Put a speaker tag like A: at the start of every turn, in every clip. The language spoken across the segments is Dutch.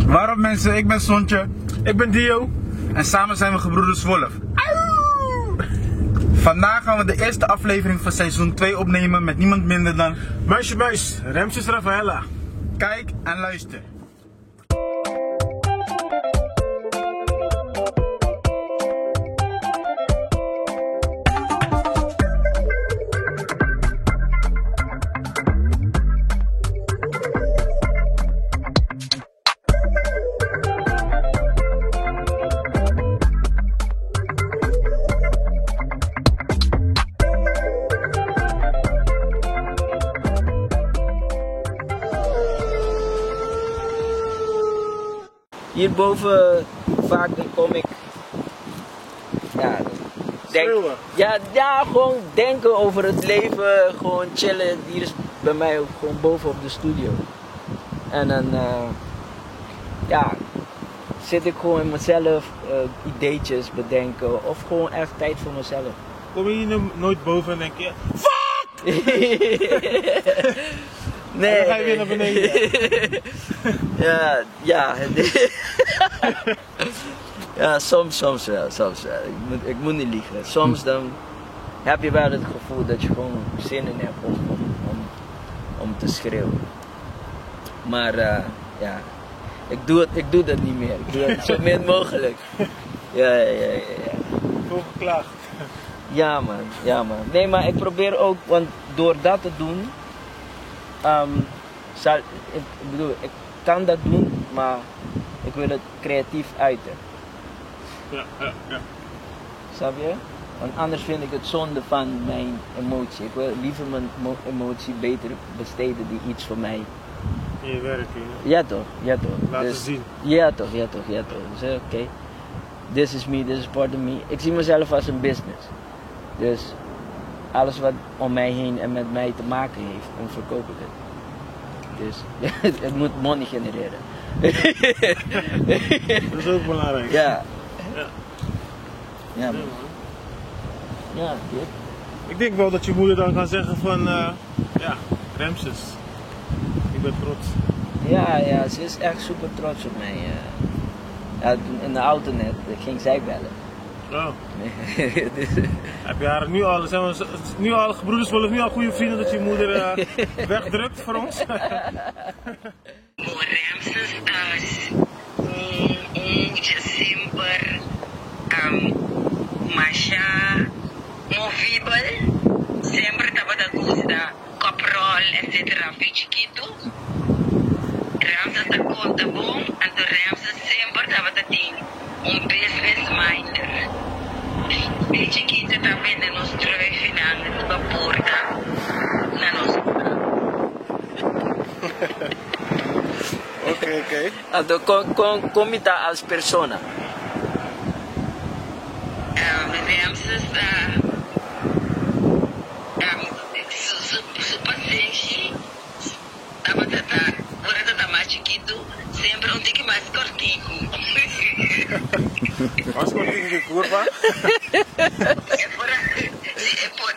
A: Waarop mensen, ik ben Sontje.
B: Ik ben Dio.
A: En samen zijn we gebroeders Wolf. Vandaag gaan we de eerste aflevering van seizoen 2 opnemen met niemand minder dan...
B: Muis, Ramses Rafaela.
A: Kijk en luister.
C: Hierboven vaak dan kom ik, ja, gewoon denken over het leven, gewoon chillen. Hier is bij mij ook gewoon boven op de studio. En dan zit ik gewoon in mezelf ideetjes bedenken of gewoon echt tijd voor mezelf.
B: Kom je hier nooit boven en denk je, fuck!
C: Nee.
B: En dan ga je weer naar beneden.
C: Ja, soms wel. Ik moet niet liegen. Soms dan heb je wel het gevoel dat je gewoon zin in hebt om te schreeuwen. Maar ik doe dat niet meer. Ik doe het zo min mogelijk. Ja.
B: Veel geklaagd.
C: Ja man. Nee, maar ik probeer ook, want door dat te doen, ik kan dat doen, maar ik wil het creatief uiten.
B: Ja.
C: Snap je? Want anders vind ik het zonde van mijn emotie. Ik wil liever mijn emotie beter besteden die iets voor mij.
B: In je werk,
C: Ja toch.
B: Laten zien.
C: Ja toch. Dus oké. This is me, this is part of me. Ik zie mezelf als een business. Dus alles wat om mij heen en met mij te maken heeft, dan verkoop ik het. Dus het moet money genereren.
B: Dat is ook belangrijk.
C: Ja, dit.
B: Ik denk wel dat je moeder dan kan zeggen van, Ramses, ik ben trots.
C: Ja, ze is echt super trots op mij. In de auto net, ging zij bellen.
B: Oh. Heb je haar nu al gebroeders Wolf, nu al goede vrienden dat je moeder wegdrukt voor ons?
D: Ramses sempre Masha movível, sempre estava da coisa caprol, etc. Chiquito. Ramses da conta bom, então Ramses sempre estava da business minder. De chiquito também de nos trove finanças da porta na nossa.
B: Okay.
C: Então, como está as persona?
D: Ramses su paciente estava mais chiquito, sempre um tique mais cortico.
B: Was cortico que curva?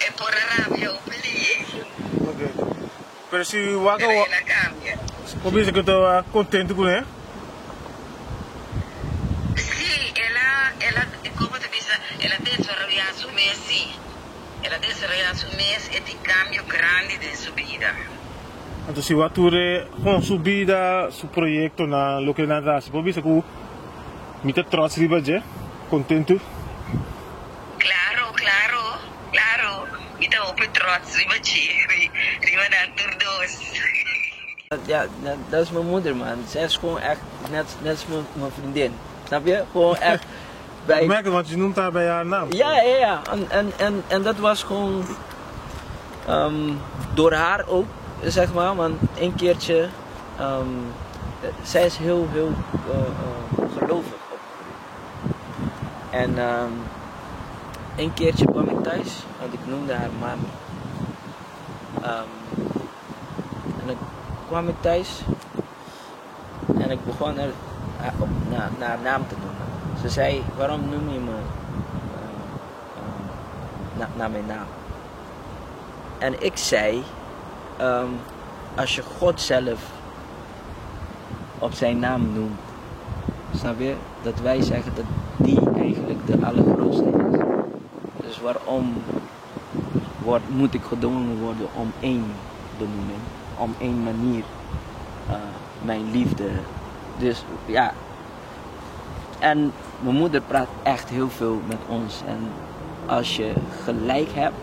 D: É por Arábia, o peli.
B: Okay. Pero si waka como dice que estaba contento con él?
D: Sí, ela, como te dice, ela desarrolló su mes, sí. Ela desarrolló su mes, este cambio grande de su vida.
B: Então se o ator com sua vida, seu projeto na lo que nada, se pode dizer que muito trots riba je, contento.
D: Claro. Kita op het trots riba dan turdos.
C: Ja, dat is mijn moeder, man. Zij is gewoon echt net als mijn vriendin. Snap je? Gewoon echt.
B: Ik merk het, want je noemt haar bij haar naam.
C: Ja. En dat was gewoon door haar ook, zeg maar. Want een keertje, zij is heel gelovig opgegroeid. En een keertje kwam ik thuis, want ik noemde haar mami. En dan kwam ik thuis en ik begon naar haar naam te noemen. Ze zei, waarom noem je me naar mijn naam? En ik zei, als je God zelf op zijn naam noemt, Snap je? Dat wij zeggen dat die eigenlijk de allergrootste is. Dus waarom moet ik gedwongen worden om één benoeming, om één manier mijn liefde. Dus ja. En mijn moeder praat echt heel veel met ons. En als je gelijk hebt,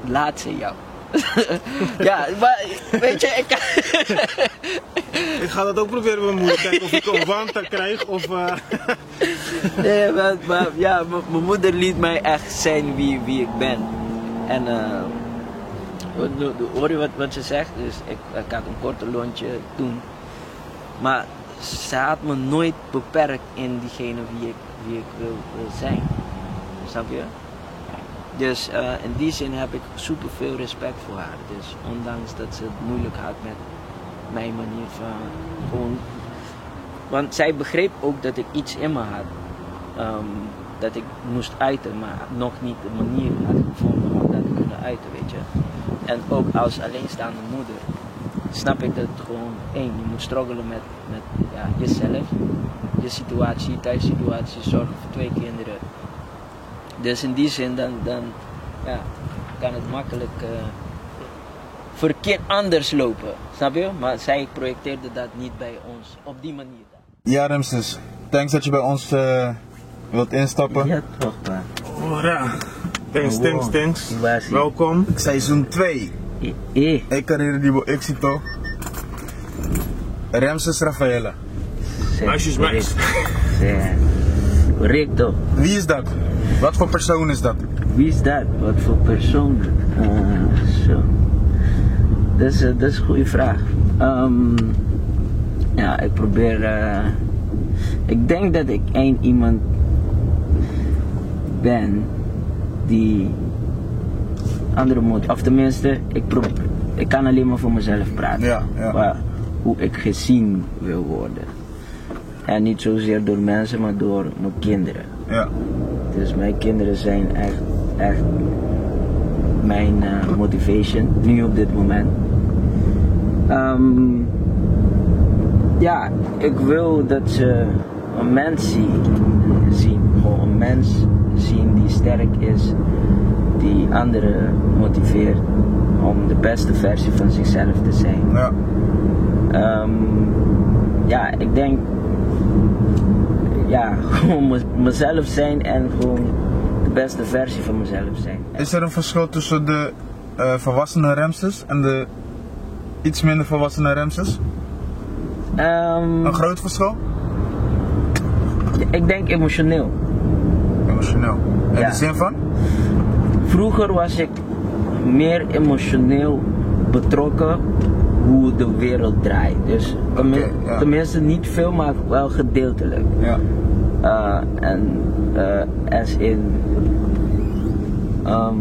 C: laat ze jou. Ja, maar weet je,
B: Ik ga dat ook proberen met mijn moeder, kijken of ik een wanta krijg of...
C: Nee, maar ja, mijn moeder liet mij echt zijn wie ik ben. En hoor je wat ze zegt? Dus ik had een korte lontje toen. Maar ze had me nooit beperkt in diegene wie ik wil zijn. Snap je? Dus in die zin heb ik super veel respect voor haar. Dus ondanks dat ze het moeilijk had met mijn manier van gewoon... Want zij begreep ook dat ik iets in me had. Dat ik moest uiten, maar nog niet de manier had gevonden om dat te kunnen uiten, weet je. En ook als alleenstaande moeder snap ik dat het gewoon je moet struggelen met ja, jezelf, je situatie, thuissituatie, zorgen voor 2 kinderen. Dus in die zin dan ja, kan het makkelijk verkeerd anders lopen, snap je? Maar zij projecteerde dat niet bij ons op die manier.
A: Ja, Ramses, thanks dat je bij ons wilt instappen.
C: Ja, toch maar.
B: Oh ja. Thanks. Welkom.
A: Seizoen 2. Ik carrière die éxito. Ramses Rafaela.
B: Meisjes, meis.
C: Correcto.
A: Wie is dat? Wat voor persoon is dat?
C: Wie is dat? Wat voor persoon? Zo. Dat is een goede vraag. Ja, ik probeer... ik denk dat ik iemand ben die andere moet... Of tenminste, ik kan alleen maar voor mezelf praten.
A: Ja.
C: Maar hoe ik gezien wil worden. En niet zozeer door mensen, maar door mijn kinderen.
A: Ja.
C: Dus mijn kinderen zijn echt mijn motivation, nu op dit moment. Ja, ik wil dat ze een mens zien, gewoon een mens zien die sterk is, die anderen motiveert om de beste versie van zichzelf te zijn.
A: Ja.
C: Ja, ik denk, ja, gewoon mezelf zijn en gewoon de beste versie van mezelf zijn.
A: Is er een verschil tussen de volwassene Ramses en de iets minder volwassene Ramses? Een groot verschil?
C: Ik denk emotioneel.
A: Emotioneel. In
C: Ja.
A: de zin van?
C: Vroeger was ik meer emotioneel betrokken hoe de wereld draait. Dus
A: ja.
C: tenminste niet veel, maar wel gedeeltelijk.
A: Ja.
C: As in,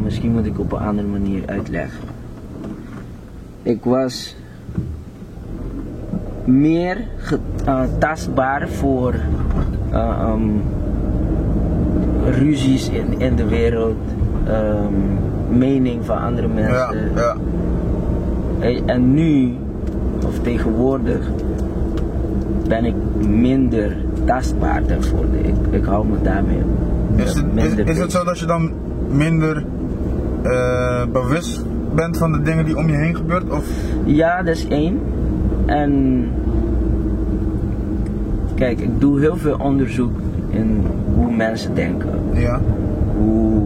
C: misschien moet ik op een andere manier uitleggen. Ik was meer tastbaar voor ruzies in de wereld, mening van andere mensen.
A: Ja.
C: En nu, of tegenwoordig, ben ik minder tastbaar daarvoor. Ik hou me daarmee
A: Is het zo dat je dan minder bewust bent van de dingen die om je heen gebeuren? Of?
C: Ja, dat is 1. En kijk, ik doe heel veel onderzoek in hoe mensen denken.
A: Ja.
C: Hoe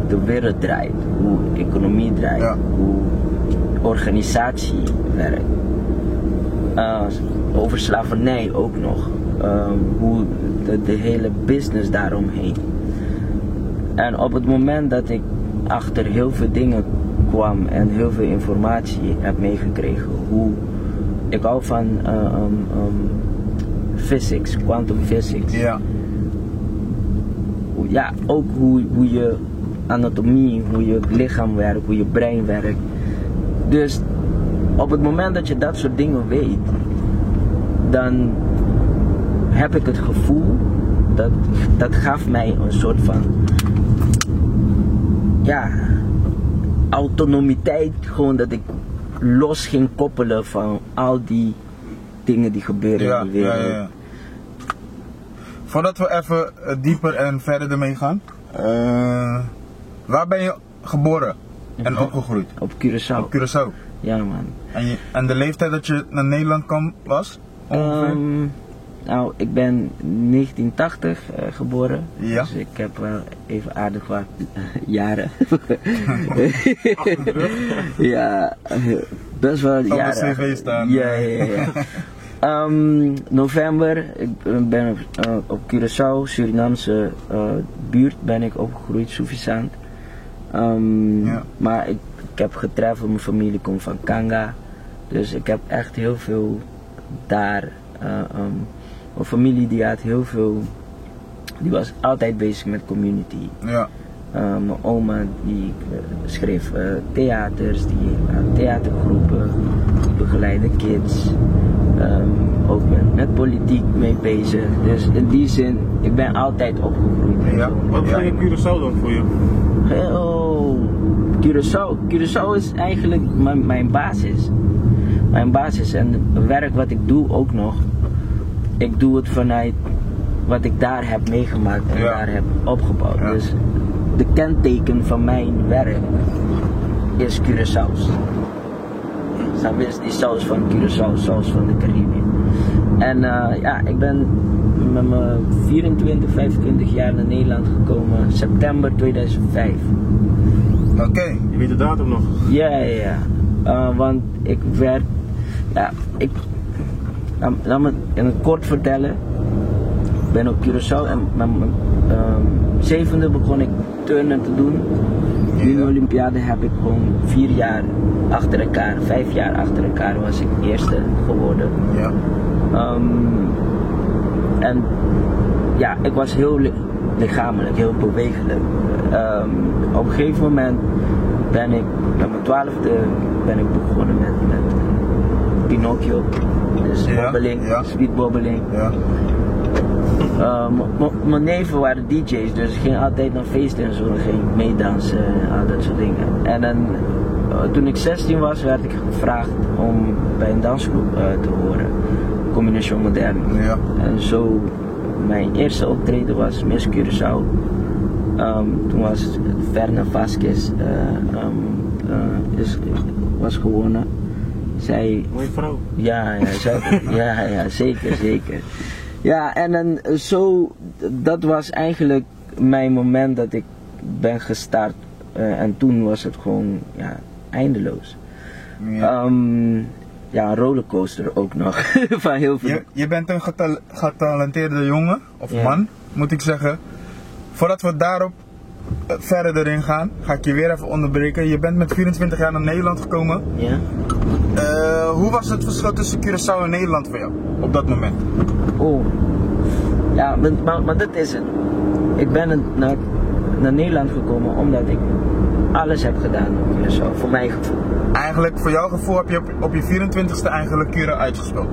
C: de wereld draait, hoe de economie draait,
A: Ja.
C: hoe organisatie werkt. Over slavernij ook nog. Hoe de hele business daaromheen. En op het moment dat ik achter heel veel dingen kwam en heel veel informatie heb meegekregen, hoe ik hou van physics, quantum physics.
A: Ja.
C: Ja, ook hoe je anatomie, hoe je lichaam werkt, hoe je brein werkt. Dus op het moment dat je dat soort dingen weet, dan heb ik het gevoel dat gaf mij een soort van autonomiteit, gewoon dat ik los ging koppelen van al die dingen die gebeuren in de wereld.
A: Ja. Voordat we even dieper en verder ermee gaan. Waar ben je geboren en opgegroeid?
C: Op Curaçao.
A: Op Curaçao.
C: Ja, man.
A: En de leeftijd dat je naar Nederland kwam was?
C: Nou, ik ben 1980 geboren.
A: Ja.
C: Dus ik heb wel even aardig wat jaren. Ja, best wel jaren.
A: Op de cv staan.
C: Ja. November, ik ben op Curaçao, Surinamse buurt ben ik opgegroeid, Suffisant. Maar ik heb getreffeld, mijn familie komt van Kanga. Dus ik heb echt heel veel daar. Mijn familie die had heel veel, die was altijd bezig met community.
A: Ja.
C: Mijn oma die schreef theaters, die had theatergroepen, die begeleidde kids. Ook met politiek mee bezig. Dus in die zin, ik ben altijd opgegroeid.
A: Ja.
B: Wat vind je Curaçao dan voor je?
C: Curaçao is eigenlijk mijn basis. Mijn basis en het werk wat ik doe ook nog. Ik doe het vanuit wat ik daar heb meegemaakt en daar heb opgebouwd. Ja. Dus de kenteken van mijn werk is Curaçao's. Snap je? Die saus van Curaçao, saus van de Caribië. En ik ben met mijn 24, 25 jaar naar Nederland gekomen, september 2005.
A: Oké.
B: Je weet de datum nog?
C: Ja. Want ik werd, laat me in het kort vertellen. Ik ben op Curaçao en met mijn 7e begon ik turnen te doen. In de Olympiade heb ik gewoon 4 jaar achter elkaar, 5 jaar achter elkaar was ik eerste geworden.
A: Ja.
C: En ja, ik was heel lichamelijk, heel bewegelijk. Op een gegeven moment ben ik, met mijn 12e ben ik begonnen met Pinocchio. Dus bobbeling, speedbobbeling.
A: Ja.
C: Mijn neven waren DJ's, dus ik ging altijd naar feesten en zo, ging meedansen en al dat soort dingen. En dan, toen ik 16 was, werd ik gevraagd om bij een dansgroep te horen, Combination Moderne.
A: Ja.
C: En zo, mijn eerste optreden was Miss Curaçao. Toen was Verna Vasquez was gewonnen. Zij,
B: mooie vrouw.
C: Ja, zeker. Ja, en dan zo, dat was eigenlijk mijn moment dat ik ben gestart. En toen was het gewoon, eindeloos.
A: Ja.
C: Een rollercoaster ook nog. Van heel veel.
A: Je bent een getalenteerde jongen, of man, moet ik zeggen. Voordat we daarop verder erin gaan, ga ik je weer even onderbreken. Je bent met 24 jaar naar Nederland gekomen.
C: Ja.
A: Hoe was het verschil tussen Curaçao en Nederland voor jou, op dat moment?
C: Ja, maar dit is het. Ik ben naar Nederland gekomen omdat ik alles heb gedaan op Curaçao, voor mijn gevoel.
A: Eigenlijk, voor jouw gevoel heb je op je 24ste eigenlijk Cura uitgespeeld?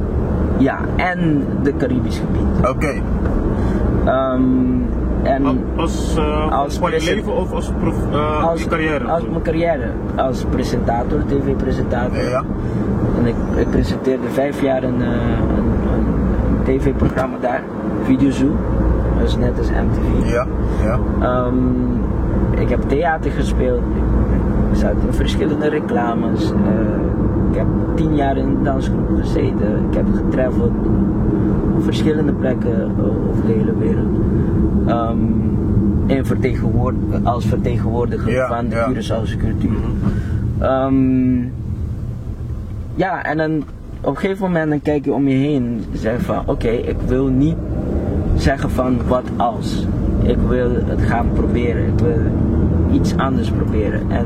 C: Ja, en de Caribisch gebied.
A: Oké.
B: Als voor je leven of als carrière?
C: Als mijn carrière, als presentator, tv-presentator.
A: Ja.
C: En ik presenteerde 5 jaar een tv-programma daar, Videozoo. Dat is net als MTV.
A: Ja.
C: Ik heb theater gespeeld, ik zat in verschillende reclames. Ik heb 10 jaar in een dansgroep gezeten. Ik heb getreffeld op verschillende plekken over de hele wereld. Als vertegenwoordiger van de Curaçaose cultuur. En dan op een gegeven moment dan kijk je om je heen en zeg van oké, ik wil niet zeggen van wat als. Ik wil het gaan proberen, ik wil iets anders proberen. En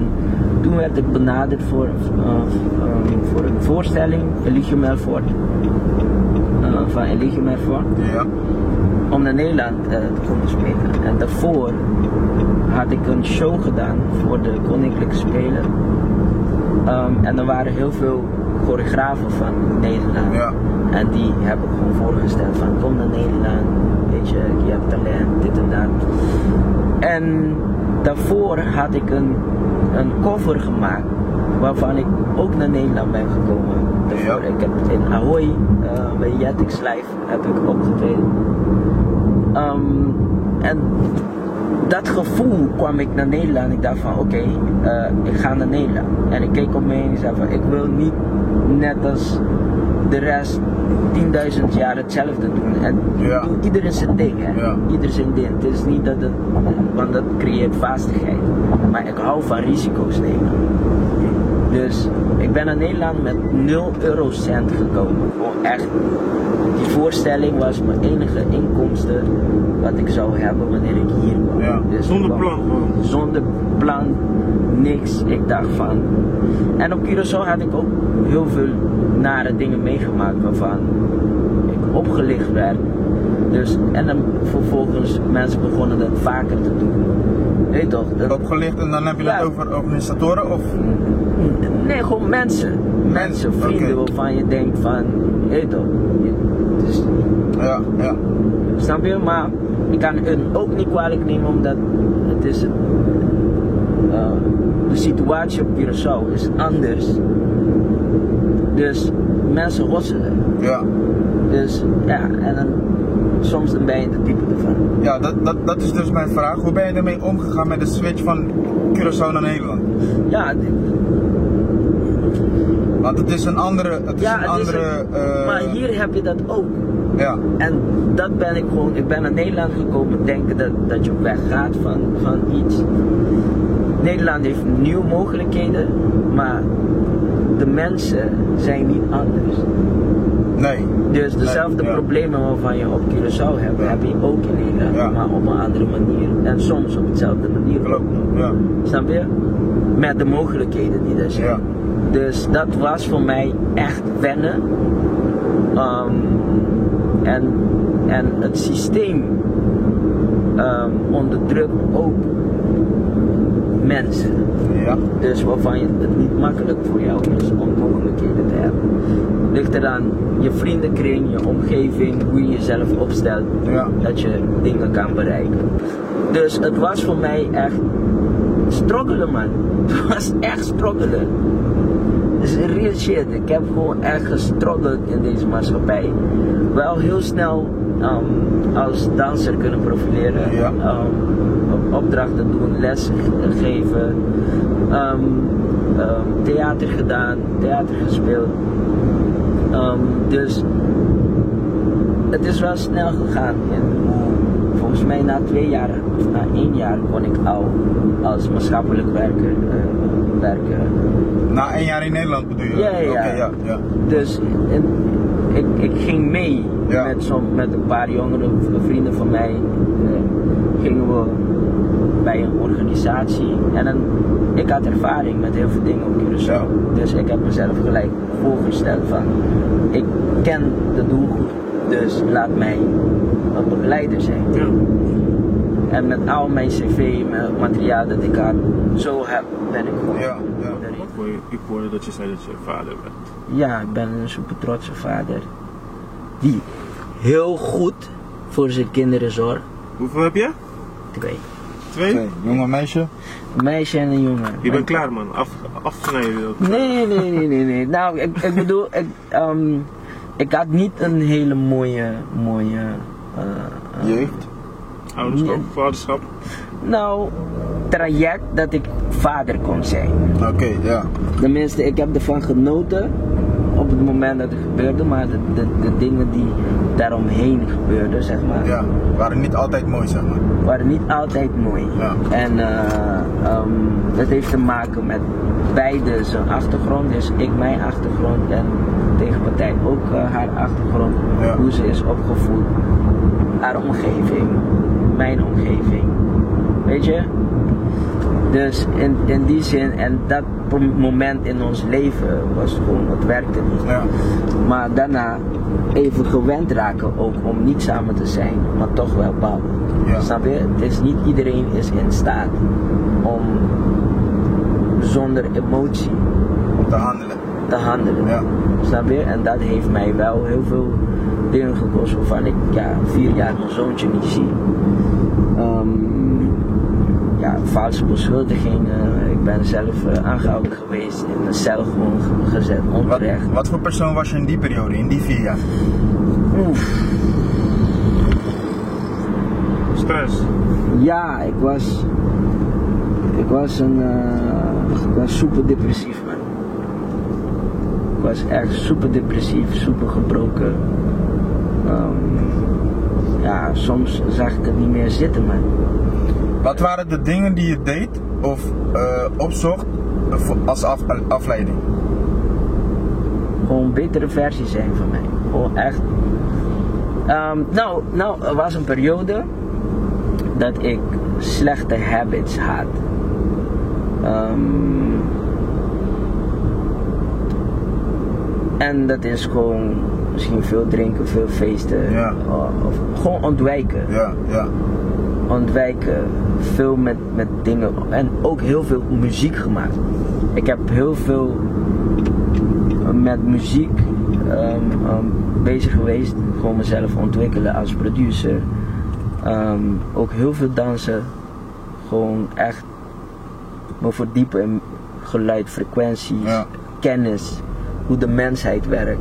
C: toen werd ik benaderd voor een voorstelling, Eligio Melfort, van Eligio Melfort, om naar Nederland te komen spelen. En daarvoor had ik een show gedaan voor de Koninklijke Spelen. En er waren heel veel choreografen van Nederland. Ja. En die hebben gewoon voorgesteld van kom naar Nederland, weet je hebt talent, dit en dat. En daarvoor had ik een cover gemaakt waarvan ik ook naar Nederland ben gekomen. Daarvoor, ik heb in Ahoy bij Jetix Live heb ik opgetreden. En dat gevoel kwam ik naar Nederland. Ik dacht van oké, ik ga naar Nederland. En ik keek om me heen en ik zei van ik wil niet net als de rest 10.000 jaar hetzelfde doen. En
A: Ja.
C: doe iedereen zijn ding, hè.
A: Ja.
C: Ieder zijn ding. Het is niet dat het, want dat creëert vastigheid. Maar ik hou van risico's nemen. Dus ik ben naar Nederland met 0 eurocent gekomen. Gewoon echt. Die voorstelling was mijn enige inkomsten wat ik zou hebben wanneer ik hier kwam.
A: Ja.
C: Dus
B: Zonder
C: ik kwam
B: plan gewoon.
C: zonder plan, niks. Ik dacht van. En op Curaçao had ik ook heel veel nare dingen meegemaakt waarvan ik opgelicht werd. Dus, en dan vervolgens mensen begonnen dat vaker te doen. Weet je toch?
A: Opgelicht en dan heb je
C: Ja.
A: dat over organisatoren of?
C: Nee, gewoon mensen. Mensen, vrienden
A: Oké.
C: waarvan je denkt van, weet je toch? Dus,
A: Ja, ja.
C: snap je? Maar ik kan hun ook niet kwalijk nemen omdat het is de situatie op Curaçao is anders. Dus mensen hosselen.
A: Ja.
C: Dus ja, en dan soms dan ben je in de diepe ervan.
A: Ja, dat is dus mijn vraag. Hoe ben je ermee omgegaan met de switch van Curaçao naar Nederland?
C: Ja,
A: Want het is een andere.
C: maar hier heb je dat ook.
A: Ja,
C: En dat ben ik gewoon, ik ben naar Nederland gekomen denken dat je weggaat van iets. Nederland heeft nieuwe mogelijkheden, maar de mensen zijn niet anders.
A: nee.
C: Dus dezelfde
A: Nee, ja.
C: problemen waarvan je op Curaçao hebt, heb je ook in Nederland,
A: Ja.
C: maar op een andere manier. En soms op dezelfde manier.
A: Klopt. Ja.
C: Snap je? Met de mogelijkheden die er zijn.
A: Ja.
C: Dus dat was voor mij echt wennen. En het systeem onderdrukt ook mensen.
A: Ja.
C: Dus waarvan het niet makkelijk voor jou is om mogelijkheden te hebben. Ligt eraan je vriendenkring, je omgeving, hoe je jezelf opstelt,
A: Ja.
C: dat je dingen kan bereiken. Dus het was voor mij echt struggelen, man. Het was echt struggelen. Het is real shit. Ik heb gewoon echt gestruggeld in deze maatschappij. Wel heel snel als danser kunnen profileren.
A: Ja.
C: Opdrachten doen, les geven. Theater gedaan, theater gespeeld. Dus het is wel snel gegaan. En volgens mij na 2 jaar of na 1 jaar kon ik al als maatschappelijk werker werken.
A: Na 1 jaar in Nederland bedoel je?
C: Ja, ja.
A: Oké, ja, ja.
C: Dus ik ging mee
A: Ja.
C: met een paar jongere vrienden van mij. Gingen we bij een organisatie en ik had ervaring met heel veel dingen op Curaçao.
A: Ja.
C: Dus ik heb mezelf gelijk voorgesteld van ik ken de doelgroep, dus laat mij een begeleider zijn.
B: Ja.
C: En met al mijn cv, mijn materiaal dat ik had, zo ben ik gewoon.
A: Ja, ja.
C: erin.
B: Ik hoorde dat je zei dat je vader bent.
C: Ja, ik ben een super trotse vader. Die heel goed voor zijn kinderen zorgt.
B: Hoeveel heb je?
C: 2.
B: 2?
A: Oké, jongen, meisje.
C: Een meisje en een jongen.
B: Je bent klaar, man. Afsnijden wil.
C: Nee. Nou, ik bedoel, ik had niet een hele mooie
A: Jeugd.
B: Ouderschap, vaderschap.
C: nou, traject dat ik vader kon zijn.
A: Oké, ja.
C: Tenminste, ik heb ervan genoten op het moment dat het gebeurde, maar de dingen die daaromheen gebeurden, zeg maar,
A: Ja, waren niet altijd mooi, zeg maar.
C: waren niet altijd mooi.
A: Ja.
C: En dat heeft te maken met beide zijn achtergrond, dus ik mijn achtergrond en de tegenpartij ook haar achtergrond,
A: Ja.
C: hoe ze is opgevoed, haar omgeving, mijn omgeving, weet je? Dus in die zin, en dat moment in ons leven was gewoon, het werkte niet.
A: Ja.
C: Maar daarna even gewend raken ook om niet samen te zijn, maar toch wel bouwen.
A: Ja.
C: Snap je? Het is niet iedereen is in staat om zonder emotie
A: Om te handelen.
C: te handelen.
A: Ja.
C: Snap je? En dat heeft mij wel heel veel dingen gekost waarvan ik 4 jaar mijn zoontje niet zie. Valse beschuldigingen. Ik ben zelf aangehouden geweest, in een cel gewoon gezet, onterecht.
A: Wat voor persoon was je in die periode, in die 4 jaar?
B: stress.
C: Ja, ik was super depressief, man. Ik was echt super depressief, super gebroken. Ja, soms zag ik het niet meer zitten, man.
A: Wat waren de dingen die je deed of opzocht als afleiding?
C: Gewoon een betere versie zijn van mij. Gewoon echt. Nou, er was een periode dat ik slechte habits had. En dat is gewoon misschien veel drinken, veel feesten.
A: Ja.
C: Of gewoon ontwijken.
A: Ja.
C: Ontwijken, veel met dingen en ook heel veel muziek gemaakt. Ik heb heel veel met muziek bezig geweest, gewoon mezelf ontwikkelen als producer. Ook heel veel dansen, gewoon echt me verdiepen in geluid, frequenties, kennis, hoe de mensheid werkt.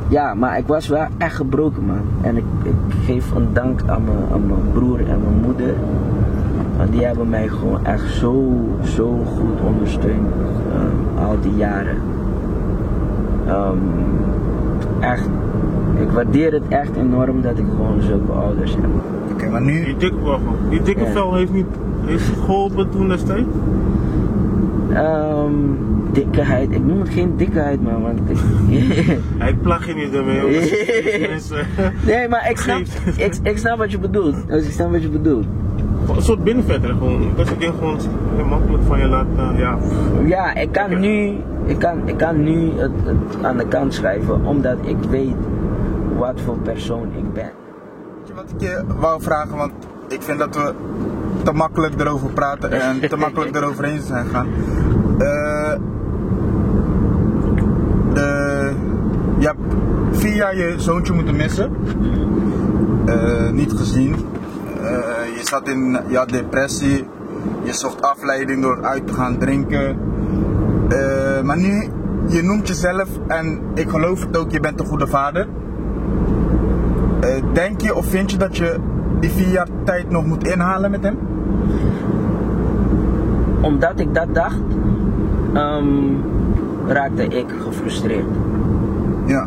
C: Ja, maar ik was wel echt gebroken, man. En ik geef een dank aan mijn broer en mijn moeder. Want die hebben mij gewoon echt zo goed ondersteund al die jaren. Echt, ik waardeer het echt enorm dat ik gewoon zulke ouders heb.
A: Oké, maar nu...
B: Die dikke vel heeft geholpen toen destijds?
C: Dikkeheid, ik noem het geen dikkeheid, man, want
B: Hij plagt je niet ermee,
C: nee, maar ik snap wat je bedoelt. Ik snap wat je bedoelt.
B: Een soort binnenvetter, gewoon. Dat je ding gewoon heel makkelijk van je laat, ja.
C: Ja, ik kan nu het aan de kant schrijven, omdat ik weet wat voor persoon ik ben.
A: Weet je wat ik je wou vragen, want ik vind dat we te makkelijk erover praten en te makkelijk erover heen zijn gegaan. Je hebt 4 jaar je zoontje moeten missen. Niet gezien. Je had depressie. Je zocht afleiding door uit te gaan drinken. Maar nu, je noemt jezelf, en ik geloof het ook, je bent een goede vader. Denk je of vind je dat je die 4 jaar tijd nog moet inhalen met hem?
C: Omdat ik dat dacht, raakte ik gefrustreerd.
A: Ja.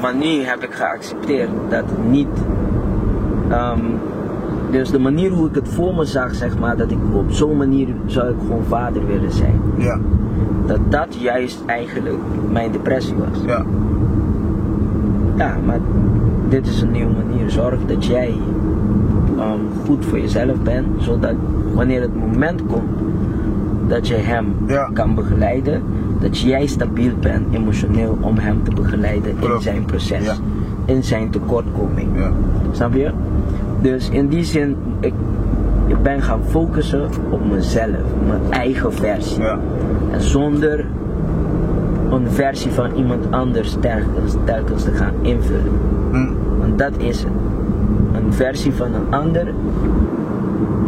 C: Maar nu heb ik geaccepteerd dat het niet. Dus de manier hoe ik het voor me zag, zeg maar, dat ik op zo'n manier zou ik gewoon vader willen zijn.
A: Ja.
C: Dat juist eigenlijk mijn depressie was.
A: Ja.
C: Ja, maar dit is een nieuwe manier. Zorg dat jij goed voor jezelf bent, zodat wanneer het moment komt dat je hem kan begeleiden, dat jij stabiel bent emotioneel om hem te begeleiden in zijn proces, in zijn tekortkoming.
A: Ja.
C: Snap je? Dus in die zin, ik ben gaan focussen op mezelf, mijn eigen versie.
A: Ja.
C: En zonder een versie van iemand anders telkens te gaan invullen. Want dat is het. Een versie van een ander,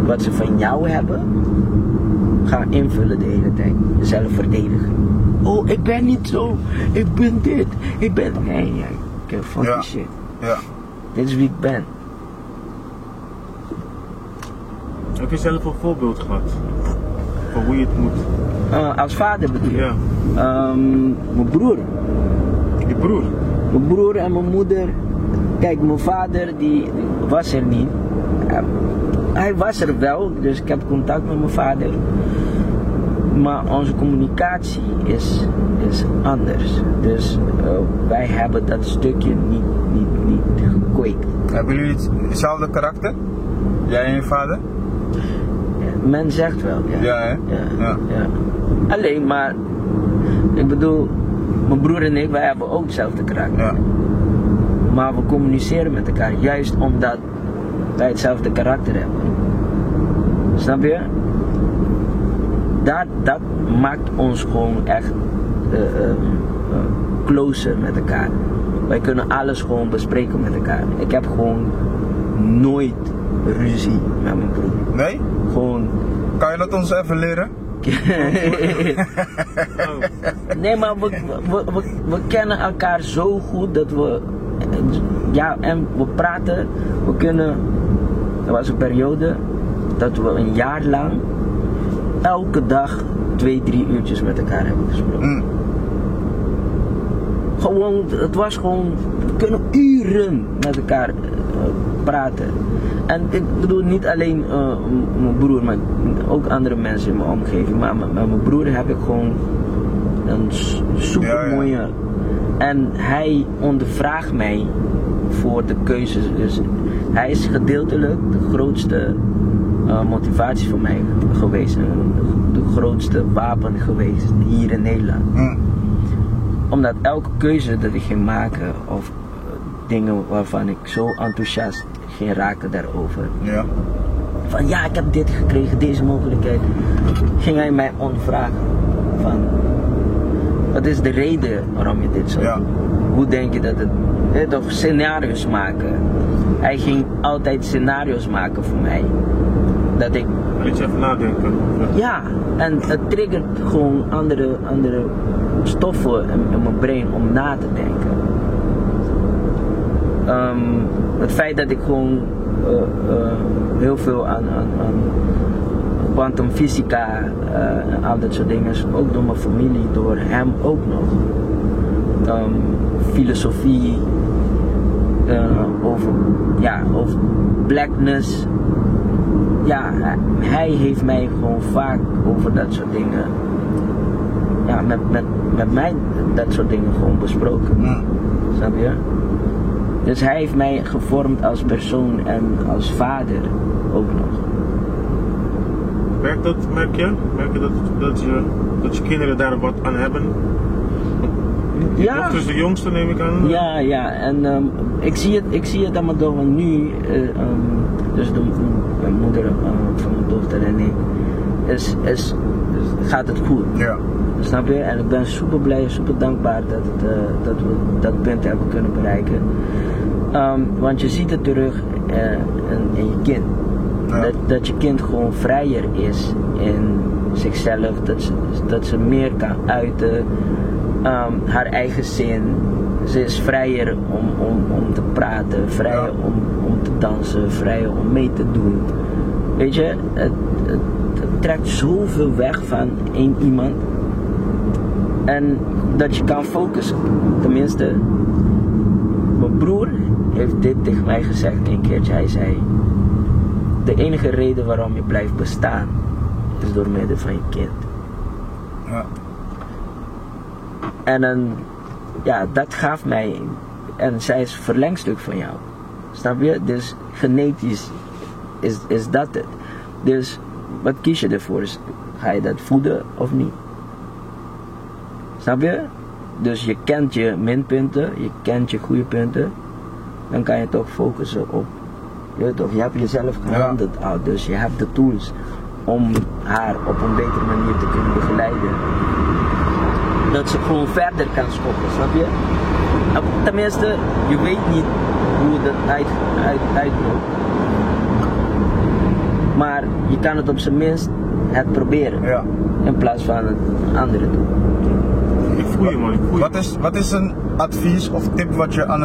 C: wat ze van jou hebben, gaan invullen de hele tijd. Jezelf verdedigen. Oh, ik ben niet zo. Ik ben dit. Ik ben... Nee, ik heb van die shit.
A: Ja.
C: Dit is wie ik ben.
B: Heb je zelf een voorbeeld gehad? Van hoe je het moet?
C: Als vader bedoel je?
B: Ja.
C: Mijn broer.
B: Je broer?
C: Mijn broer en mijn moeder. Kijk, mijn vader die was er niet. Hij was er wel, dus ik heb contact met mijn vader. Maar onze communicatie is anders. Dus wij hebben dat stukje niet gekweekt.
A: Hebben jullie hetzelfde karakter? Jij en je vader?
C: Men zegt wel, ja.
A: Ja, hè?
C: Ja. Alleen maar, ik bedoel, mijn broer en ik, wij hebben ook hetzelfde karakter.
A: Ja.
C: Maar we communiceren met elkaar, juist omdat wij hetzelfde karakter hebben. Snap je? Dat maakt ons gewoon echt closer met elkaar. Wij kunnen alles gewoon bespreken met elkaar. Ik heb gewoon nooit ruzie met mijn broer.
A: Nee?
C: Gewoon...
A: Kan je dat ons even leren?
C: Nee, maar we kennen elkaar zo goed dat we ja, en we praten, we kunnen, er was een periode dat we een jaar lang elke dag 2-3 uurtjes met elkaar hebben gesproken. Gewoon, het was gewoon, we kunnen uren met elkaar praten. En ik bedoel niet alleen mijn broer, maar ook andere mensen in mijn omgeving. Maar met mijn broer heb ik gewoon een super mooie. En hij ondervraagt mij voor de keuzes. Dus hij is gedeeltelijk de grootste motivatie voor mij geweest. En de grootste wapen geweest hier in Nederland. Omdat elke keuze dat ik ging maken, of dingen waarvan ik zo enthousiast ging raken daarover.
A: Ja.
C: Van ja, ik heb dit gekregen, deze mogelijkheid. Ging hij mij ondervragen. Van, wat is de reden waarom je dit zo doet? Hoe denk je dat het... Toch scenario's maken. Hij ging altijd scenario's maken voor mij. Dat ik...
B: Liet je even nadenken.
C: Ja, en het triggert gewoon andere stoffen in mijn brein om na te denken. Het feit dat ik gewoon heel veel aan kwantumfysica en al dat soort dingen, ook door mijn familie, door hem ook nog. Filosofie, over blackness. Ja, hij heeft mij gewoon vaak over dat soort dingen, ja, met mij dat soort dingen gewoon besproken. Snap je? Dus hij heeft mij gevormd als persoon en als vader ook nog.
B: Merk je? Merk je dat je kinderen daar wat aan hebben? Je dochter is de jongste, neem ik aan.
C: Ja, en ik zie het aan mijn dochter nu, dus de moeder van mijn dochter en ik, gaat het goed.
A: Ja.
C: Snap je? En ik ben super blij, super dankbaar dat we dat punt hebben kunnen bereiken. Want je ziet het terug in je kind. Ja. Dat je kind gewoon vrijer is in zichzelf, dat ze meer kan uiten, haar eigen zin. Ze is vrijer om te praten, vrijer om te dansen, vrijer om mee te doen. Weet je, het trekt zoveel weg van één iemand. En dat je kan focussen. Tenminste, mijn broer heeft dit tegen mij gezegd een keertje. Hij zei, de enige reden waarom je blijft bestaan is door middel van je kind.
A: Ja.
C: En dan, ja, dat gaf mij, en zij is een verlengstuk van jou. Snap je? Dus genetisch is dat het. Dus wat kies je ervoor? Ga je dat voeden of niet? Snap je? Dus je kent je minpunten, je kent je goede punten. Dan kan je toch focussen op, je hebt jezelf gehandeld al, dus je hebt de tools om haar op een betere manier te kunnen begeleiden. Dat ze gewoon verder kan schoppen, snap je? Tenminste, je weet niet hoe dat uitloopt. Maar je kan het op zijn minst het proberen, in plaats van het andere doen.
B: Ik voel je, man.
A: Wat is een advies of tip wat je aan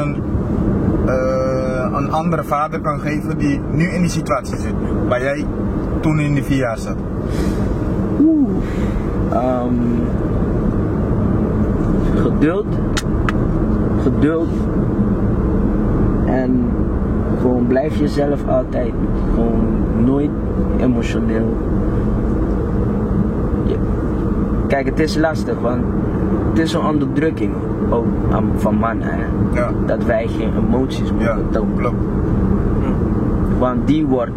A: een andere vader kan geven die nu in die situatie zit, waar jij toen in die 4 jaar zat?
C: Geduld en gewoon blijf jezelf altijd, gewoon nooit emotioneel. Kijk, het is lastig, want het is een onderdrukking ook van mannen, hè? Ja. Dat wij geen emoties mogen tonen.
A: Klopt.
C: Want die wordt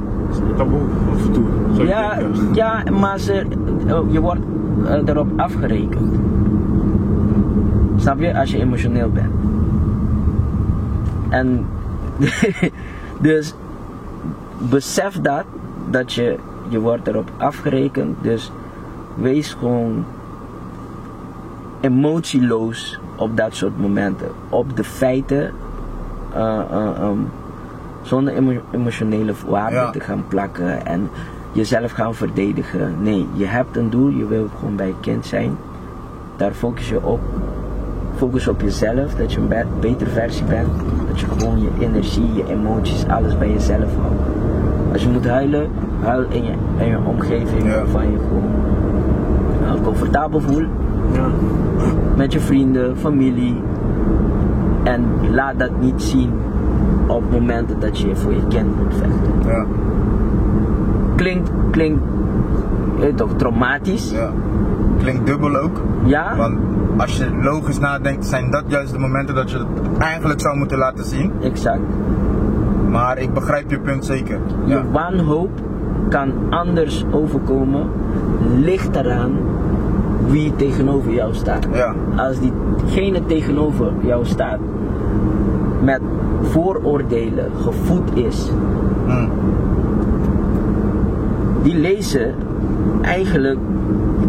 B: taboe af en toe.
C: Ja, maar je wordt erop afgerekend. Snap je? Als je emotioneel bent. En dus besef dat je wordt erop afgerekend. Dus wees gewoon emotieloos op dat soort momenten. Op de feiten, zonder emotionele waarde te gaan plakken en jezelf gaan verdedigen. Nee, je hebt een doel, je wil gewoon bij je kind zijn. Daar focus je op. Focus op jezelf, dat je een betere versie bent. Dat je gewoon je energie, je emoties, alles bij jezelf houdt. Als je moet huilen, huil in je omgeving waarvan je gewoon comfortabel voelt.
B: Ja.
C: Met je vrienden, familie. En laat dat niet zien op momenten dat je voor je kind moet vechten.
A: Ja.
C: Klinkt toch traumatisch?
A: Ja. Klinkt dubbel ook.
C: Ja?
A: Want als je logisch nadenkt, zijn dat juist de momenten dat je het eigenlijk zou moeten laten zien.
C: Exact.
A: Maar ik begrijp je punt zeker.
C: Je
A: Ja.
C: wanhoop kan anders overkomen, ligt eraan wie tegenover jou staat.
A: Ja.
C: Als diegene tegenover jou staat met vooroordelen gevoed is, die lezen eigenlijk,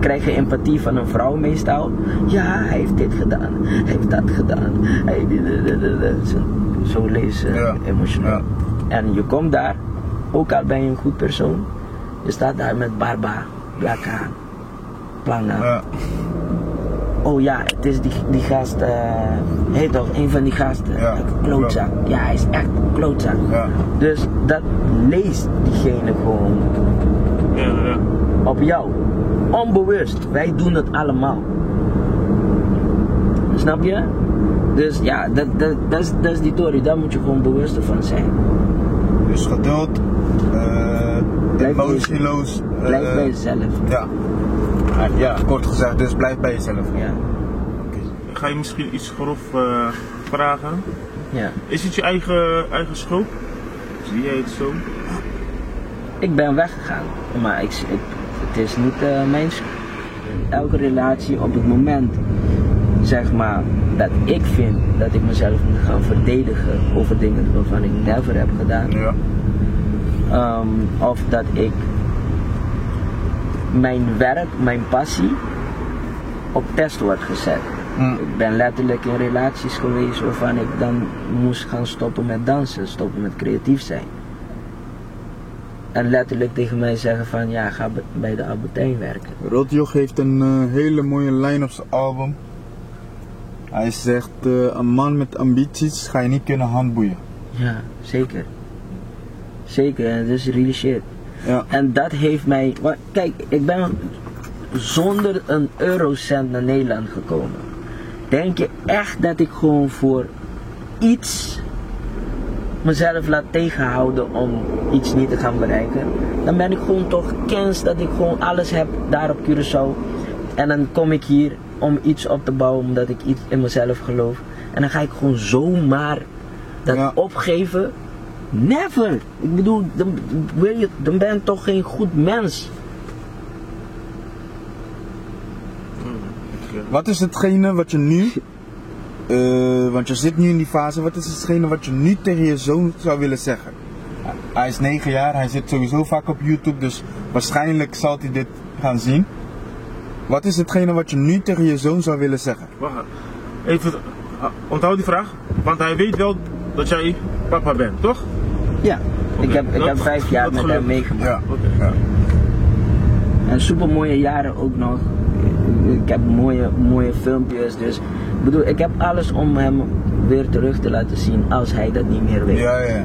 C: krijg je empathie van een vrouw meestal. Ja, hij heeft dit gedaan, hij heeft dat gedaan, hij zo lezen emotioneel.
A: Ja.
C: En je komt daar, ook al ben je een goed persoon, je staat daar met barba, blakka, planga.
A: Ja.
C: Oh ja, het is die gast, heet toch, een van die gasten,
A: Ja,
C: klootzak. Ja, hij is echt een klootzak.
A: Ja.
C: Dus dat leest diegene gewoon
B: Ja.
C: op jou. Onbewust, wij doen het allemaal. Snap je? Dus ja, dat is die theorie, daar moet je gewoon bewust van zijn.
A: Dus geduld, emotieloos.
C: Blijf bij jezelf.
A: Ja. Ja, kort gezegd, dus blijf bij jezelf.
C: Ja.
B: Ga je misschien iets grof vragen?
C: Ja.
B: Is het je eigen schuld? Zie jij het zo?
C: Ik ben weggegaan, maar het is niet mijn schuld. Elke relatie op het moment, zeg maar, dat ik vind dat ik mezelf moet gaan verdedigen over dingen waarvan ik never heb gedaan.
A: Ja.
C: Of dat ik mijn werk, mijn passie op test wordt gezet. Ik ben letterlijk in relaties geweest waarvan ik dan moest gaan stoppen met dansen, stoppen met creatief zijn. En letterlijk tegen mij zeggen van ja, ga bij de Albertijn werken.
A: Rotjoch heeft een hele mooie lijn op zijn album. Hij zegt, een man met ambities ga je niet kunnen handboeien.
C: Ja, zeker. Zeker, en dat is really shit.
A: Ja.
C: En dat heeft mij... Kijk, ik ben zonder een eurocent naar Nederland gekomen. Denk je echt dat ik gewoon voor iets mezelf laat tegenhouden om iets niet te gaan bereiken? Dan ben ik gewoon toch kens dat ik gewoon alles heb daar op Curaçao. En dan kom ik hier om iets op te bouwen omdat ik iets in mezelf geloof. En dan ga ik gewoon zomaar dat opgeven. Never! Ik bedoel, dan ben je toch geen goed mens.
A: Wat is hetgene wat je nu, want je zit nu in die fase, wat is hetgene wat je nu tegen je zoon zou willen zeggen? Hij is 9 jaar, hij zit sowieso vaak op YouTube, dus waarschijnlijk zal hij dit gaan zien. Wat is hetgene wat je nu tegen je zoon zou willen zeggen?
B: Wacht, even, onthoud die vraag, want hij weet wel dat jij papa bent, toch?
C: Ja, ik heb 5 jaar met hem meegemaakt.
A: Ja. Ja.
C: En super mooie jaren ook nog. Ik heb mooie filmpjes, dus ik bedoel, ik heb alles om hem weer terug te laten zien als hij dat niet meer weet.
A: Ja, ja.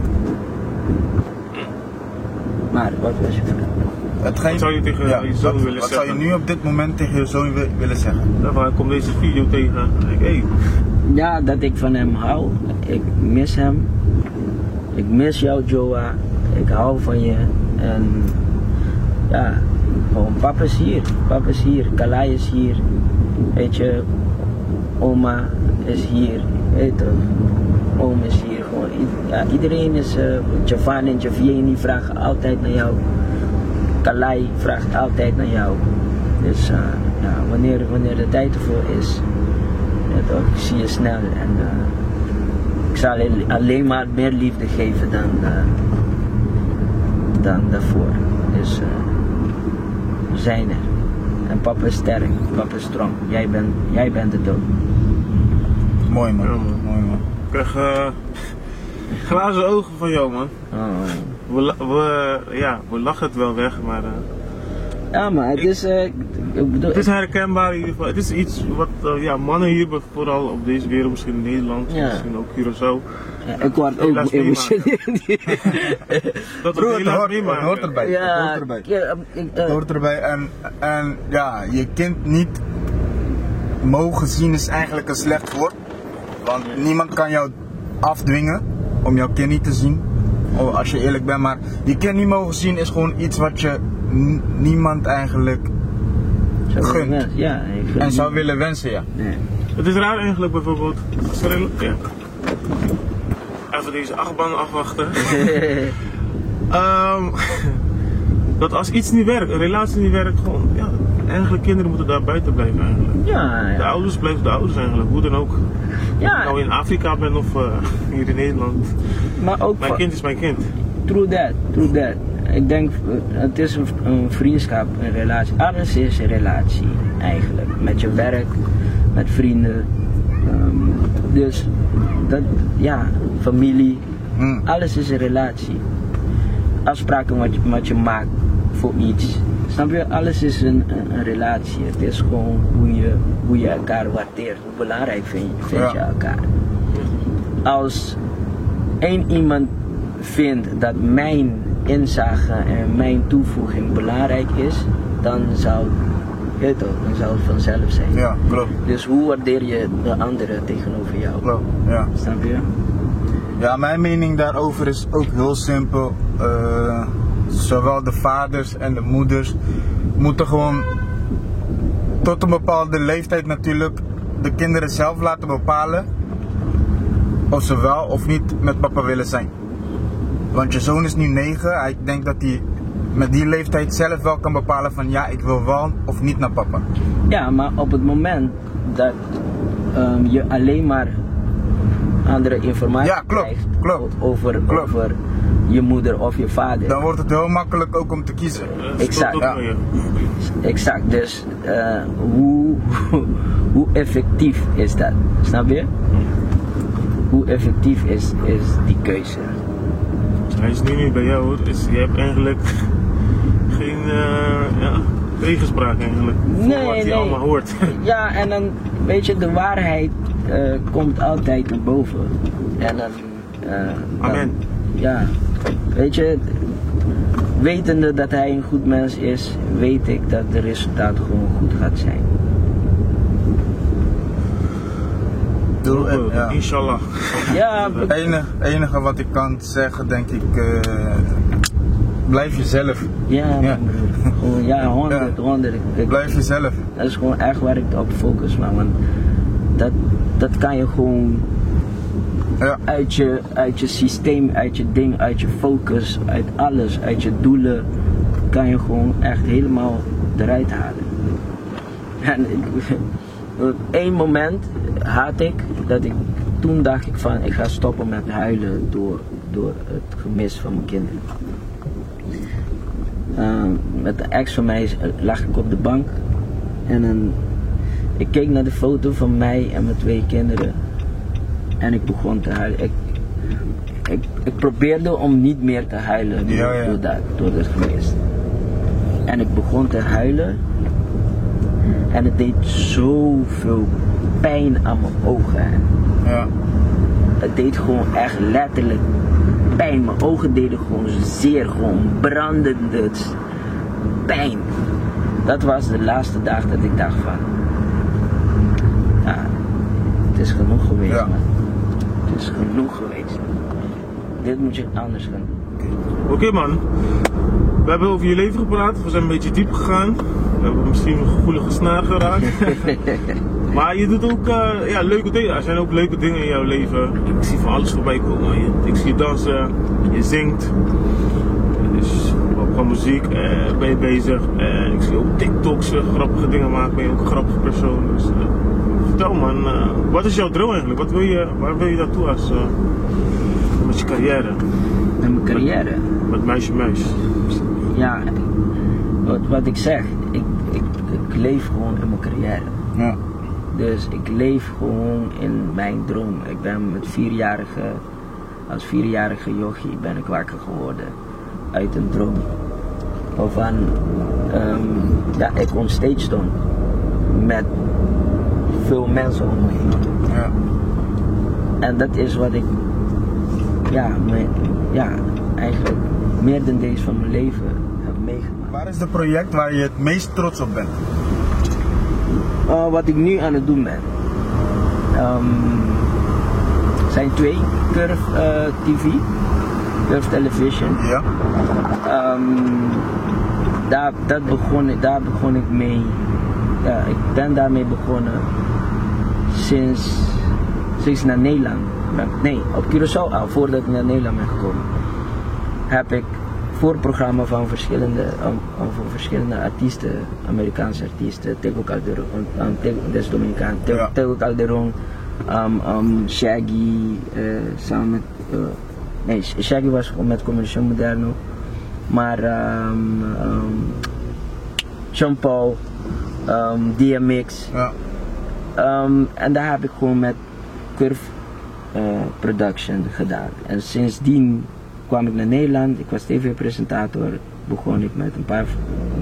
C: Maar wat was je vraag?
B: Wat zou je tegen je zoon willen
A: wat
B: zeggen?
A: zou je nu op dit moment tegen je zoon willen zeggen?
B: Daarvan ik kom deze video tegen en ik denk, hey.
C: Ja, dat ik van hem hou. Ik mis hem. Ik mis jou, Joa. Ik hou van je. En ja, gewoon papa is hier. Papa is hier. Kalai is hier. Weet je, oma is hier. Weet je, oom is hier. Gewoon, ja, iedereen is, Javan en Javieni vragen altijd naar jou. Kalai vraagt altijd naar jou. Dus ja, wanneer de tijd ervoor is, ja, toch, ik zie je snel. En ik zal alleen maar meer liefde geven dan daarvoor. Dus we zijn er. En papa is sterk, papa is strong. Jij bent het ook.
A: Mooi man,
B: Ja, man.
A: mooi man.
B: Ik krijg glazen ogen van jou, man.
C: Oh,
B: We lachen het wel weg, maar
C: Ja, maar het is... ik bedoel,
B: Het is herkenbaar in ieder geval. Het is iets wat mannen hier, vooral op deze wereld, misschien in Nederland,
C: Ja.
B: misschien ook Curaçao.
C: ja, ik word ook
B: helaas
C: emotioneel.
B: Dat
A: Broer,
B: we
A: het
B: helaas
A: hoort
B: meemaken.
A: erbij.
C: Ja,
A: Het hoort erbij.
C: ja,
A: Het hoort erbij. En ja, je kind niet mogen zien is eigenlijk een slecht woord. Want niemand kan jou afdwingen om jouw kind niet te zien. Als je eerlijk bent. Maar je kind niet mogen zien is gewoon iets wat je niemand eigenlijk gunt.
C: Ja, ik gun
A: En zou
C: die-
A: willen wensen, ja.
C: Nee.
B: Het is raar eigenlijk bijvoorbeeld. Ja. Even deze achtbaan afwachten. Dat als iets niet werkt, een relatie niet werkt, gewoon, ja, eigenlijk kinderen moeten daar buiten blijven eigenlijk.
C: Ja,
B: De
C: ja.
B: ouders blijven de ouders eigenlijk, hoe dan ook. Of ik
C: Ja,
B: nou in Afrika ben of hier in Nederland.
C: maar ook
B: Mijn kind is mijn kind.
C: true that. Ik denk, het is een vriendschap, een relatie. Alles is een relatie eigenlijk. Met je werk, met vrienden. Dus, dat, ja, familie.
A: Mm.
C: Alles is een relatie. Afspraken wat je maakt voor iets. Snap je? Alles is een relatie. Het is gewoon hoe je elkaar waardeert. Hoe belangrijk vind je elkaar. Als één iemand vindt dat mijn inzage en mijn toevoeging belangrijk is, dan zou het vanzelf zijn.
A: Ja, klopt.
C: Dus hoe waardeer je de andere tegenover jou?
A: Klopt, ja.
C: Snap je?
A: Ja, mijn mening daarover is ook heel simpel. Zowel de vaders en de moeders moeten gewoon tot een bepaalde leeftijd natuurlijk de kinderen zelf laten bepalen of ze wel of niet met papa willen zijn. Want je zoon is nu 9, ik denk dat hij met die leeftijd zelf wel kan bepalen van ja, ik wil wel of niet naar papa.
C: Ja, maar op het moment dat je alleen maar andere informatie
A: Ja, klopt,
C: krijgt
A: klopt,
C: over je moeder of je vader.
A: Dan wordt het heel makkelijk ook om te kiezen.
C: Exact.
B: Klopt ook
A: Ja.
B: wel, ja.
C: Exact, dus hoe effectief is dat? Snap je? Hoe effectief is die keuze?
B: Hij is nu niet bij jou hoor, dus je hebt eigenlijk geen tegenspraak eigenlijk. Voor wat hij allemaal hoort.
C: Ja, en dan weet je, de waarheid komt altijd naar boven. En dan,
B: Amen.
C: Ja, weet je, wetende dat hij een goed mens is, weet ik dat het resultaat gewoon goed gaat zijn.
A: Ja.
B: Inshallah.
C: Ja,
A: Het enige wat ik kan zeggen, denk ik, blijf jezelf.
C: ja,
A: Ja.
C: Gewoon, ja, 100.
A: Blijf jezelf.
C: Dat is gewoon echt waar ik op focus, man. Want dat kan je gewoon
A: Ja.
C: uit je systeem, uit je ding, uit je focus, uit alles, uit je doelen, kan je gewoon echt helemaal eruit halen. En op één moment had ik, toen dacht ik van ik ga stoppen met huilen door het gemis van mijn kinderen. Met de ex van mij lag ik op de bank en ik keek naar de foto van mij en mijn 2 kinderen en ik begon te huilen. Ik probeerde om niet meer te huilen door het gemis. En ik begon te huilen en het deed zoveel pijn aan mijn ogen.
A: Ja.
C: Het deed gewoon echt letterlijk pijn. Mijn ogen deden gewoon zeer, gewoon brandende pijn. Dat was de laatste dag dat ik dacht van, ja, het is genoeg geweest,
A: Ja.
C: man. Het is genoeg geweest. Dit moet je anders gaan doen.
B: Oké man, we hebben over je leven gepraat, we zijn een beetje diep gegaan. We hebben misschien een gevoelige snaar geraakt. Maar je doet ook leuke dingen. Er zijn ook leuke dingen in jouw leven. Ik zie van alles voorbij komen. Ik zie je dansen, je zingt. Dus qua muziek ben je bezig. Ik zie ook TikToks, grappige dingen maken. Ben je ook een grappige persoon. Dus, vertel man, wat is jouw droom eigenlijk? Waar wil je naartoe als met je carrière?
C: Met mijn carrière.
B: Met Meisje Muis.
C: Ja, wat ik zeg, ik leef gewoon in mijn carrière.
A: Ja.
C: Dus ik leef gewoon in mijn droom. Ik ben als 4-jarige jochie ben ik wakker geworden uit een droom. waarvan ik on stage stond met veel mensen om me heen.
A: Ja.
C: En dat is wat ik eigenlijk meerdendeels van mijn leven heb meegemaakt.
A: Waar is het project waar je het meest trots op bent?
C: Wat ik nu aan het doen ben. Zijn 2, Curve TV, Curve Television.
A: Ja.
C: Daar begon ik mee. Ja, ik ben daarmee begonnen sinds naar Nederland. Op Curaçao al, voordat ik naar Nederland ben gekomen, heb ik voorprogramma van verschillende artiesten, Amerikaanse artiesten, Tego Calderon, des Dominicaan, Tego Calderon, Shaggy, samen met, Shaggy was met Commercial Moderno, maar Sean Paul, DMX,
A: Ja.
C: en daar heb ik gewoon met Curve Production gedaan. En sindsdien kwam ik naar Nederland, ik was tv-presentator, begon ik met een paar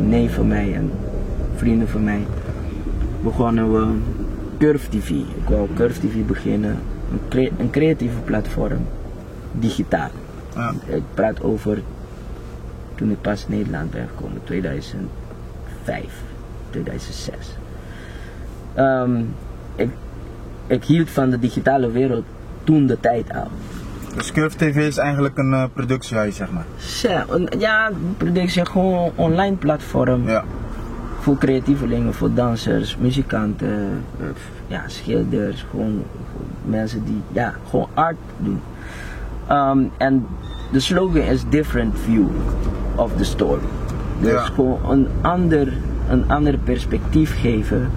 C: neven van mij en vrienden van mij, begonnen we Curve TV. Ik wou Curve TV beginnen, een creatieve platform, digitaal.
A: Ja.
C: Ik praat over toen ik pas in Nederland ben gekomen, 2005, 2006. Ik hield van de digitale wereld toen de tijd al.
A: Dus Curve TV is eigenlijk een productiehuis, zeg maar.
C: Ja, productie, gewoon een online platform.
A: Ja.
C: Voor creatievelingen, voor dansers, muzikanten, schilders, gewoon mensen die gewoon art doen. En de slogan is different view of the story. Dus gewoon een ander perspectief geven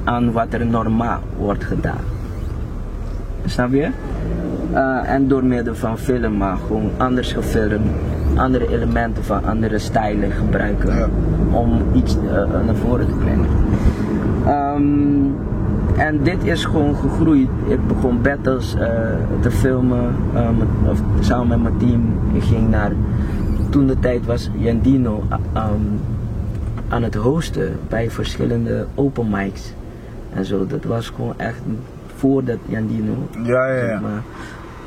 C: aan wat er normaal wordt gedaan. Snap je? En door middel van film, maar gewoon anders gefilmd, andere elementen van andere stijlen gebruiken om iets naar voren te brengen. En dit is gewoon gegroeid. Ik begon battles te filmen samen met mijn team. Ik ging naar, toen de tijd was Yandino aan het hosten bij verschillende open mics en zo. Dat was gewoon echt voordat Yandino.
A: Ja.
C: Zeg maar.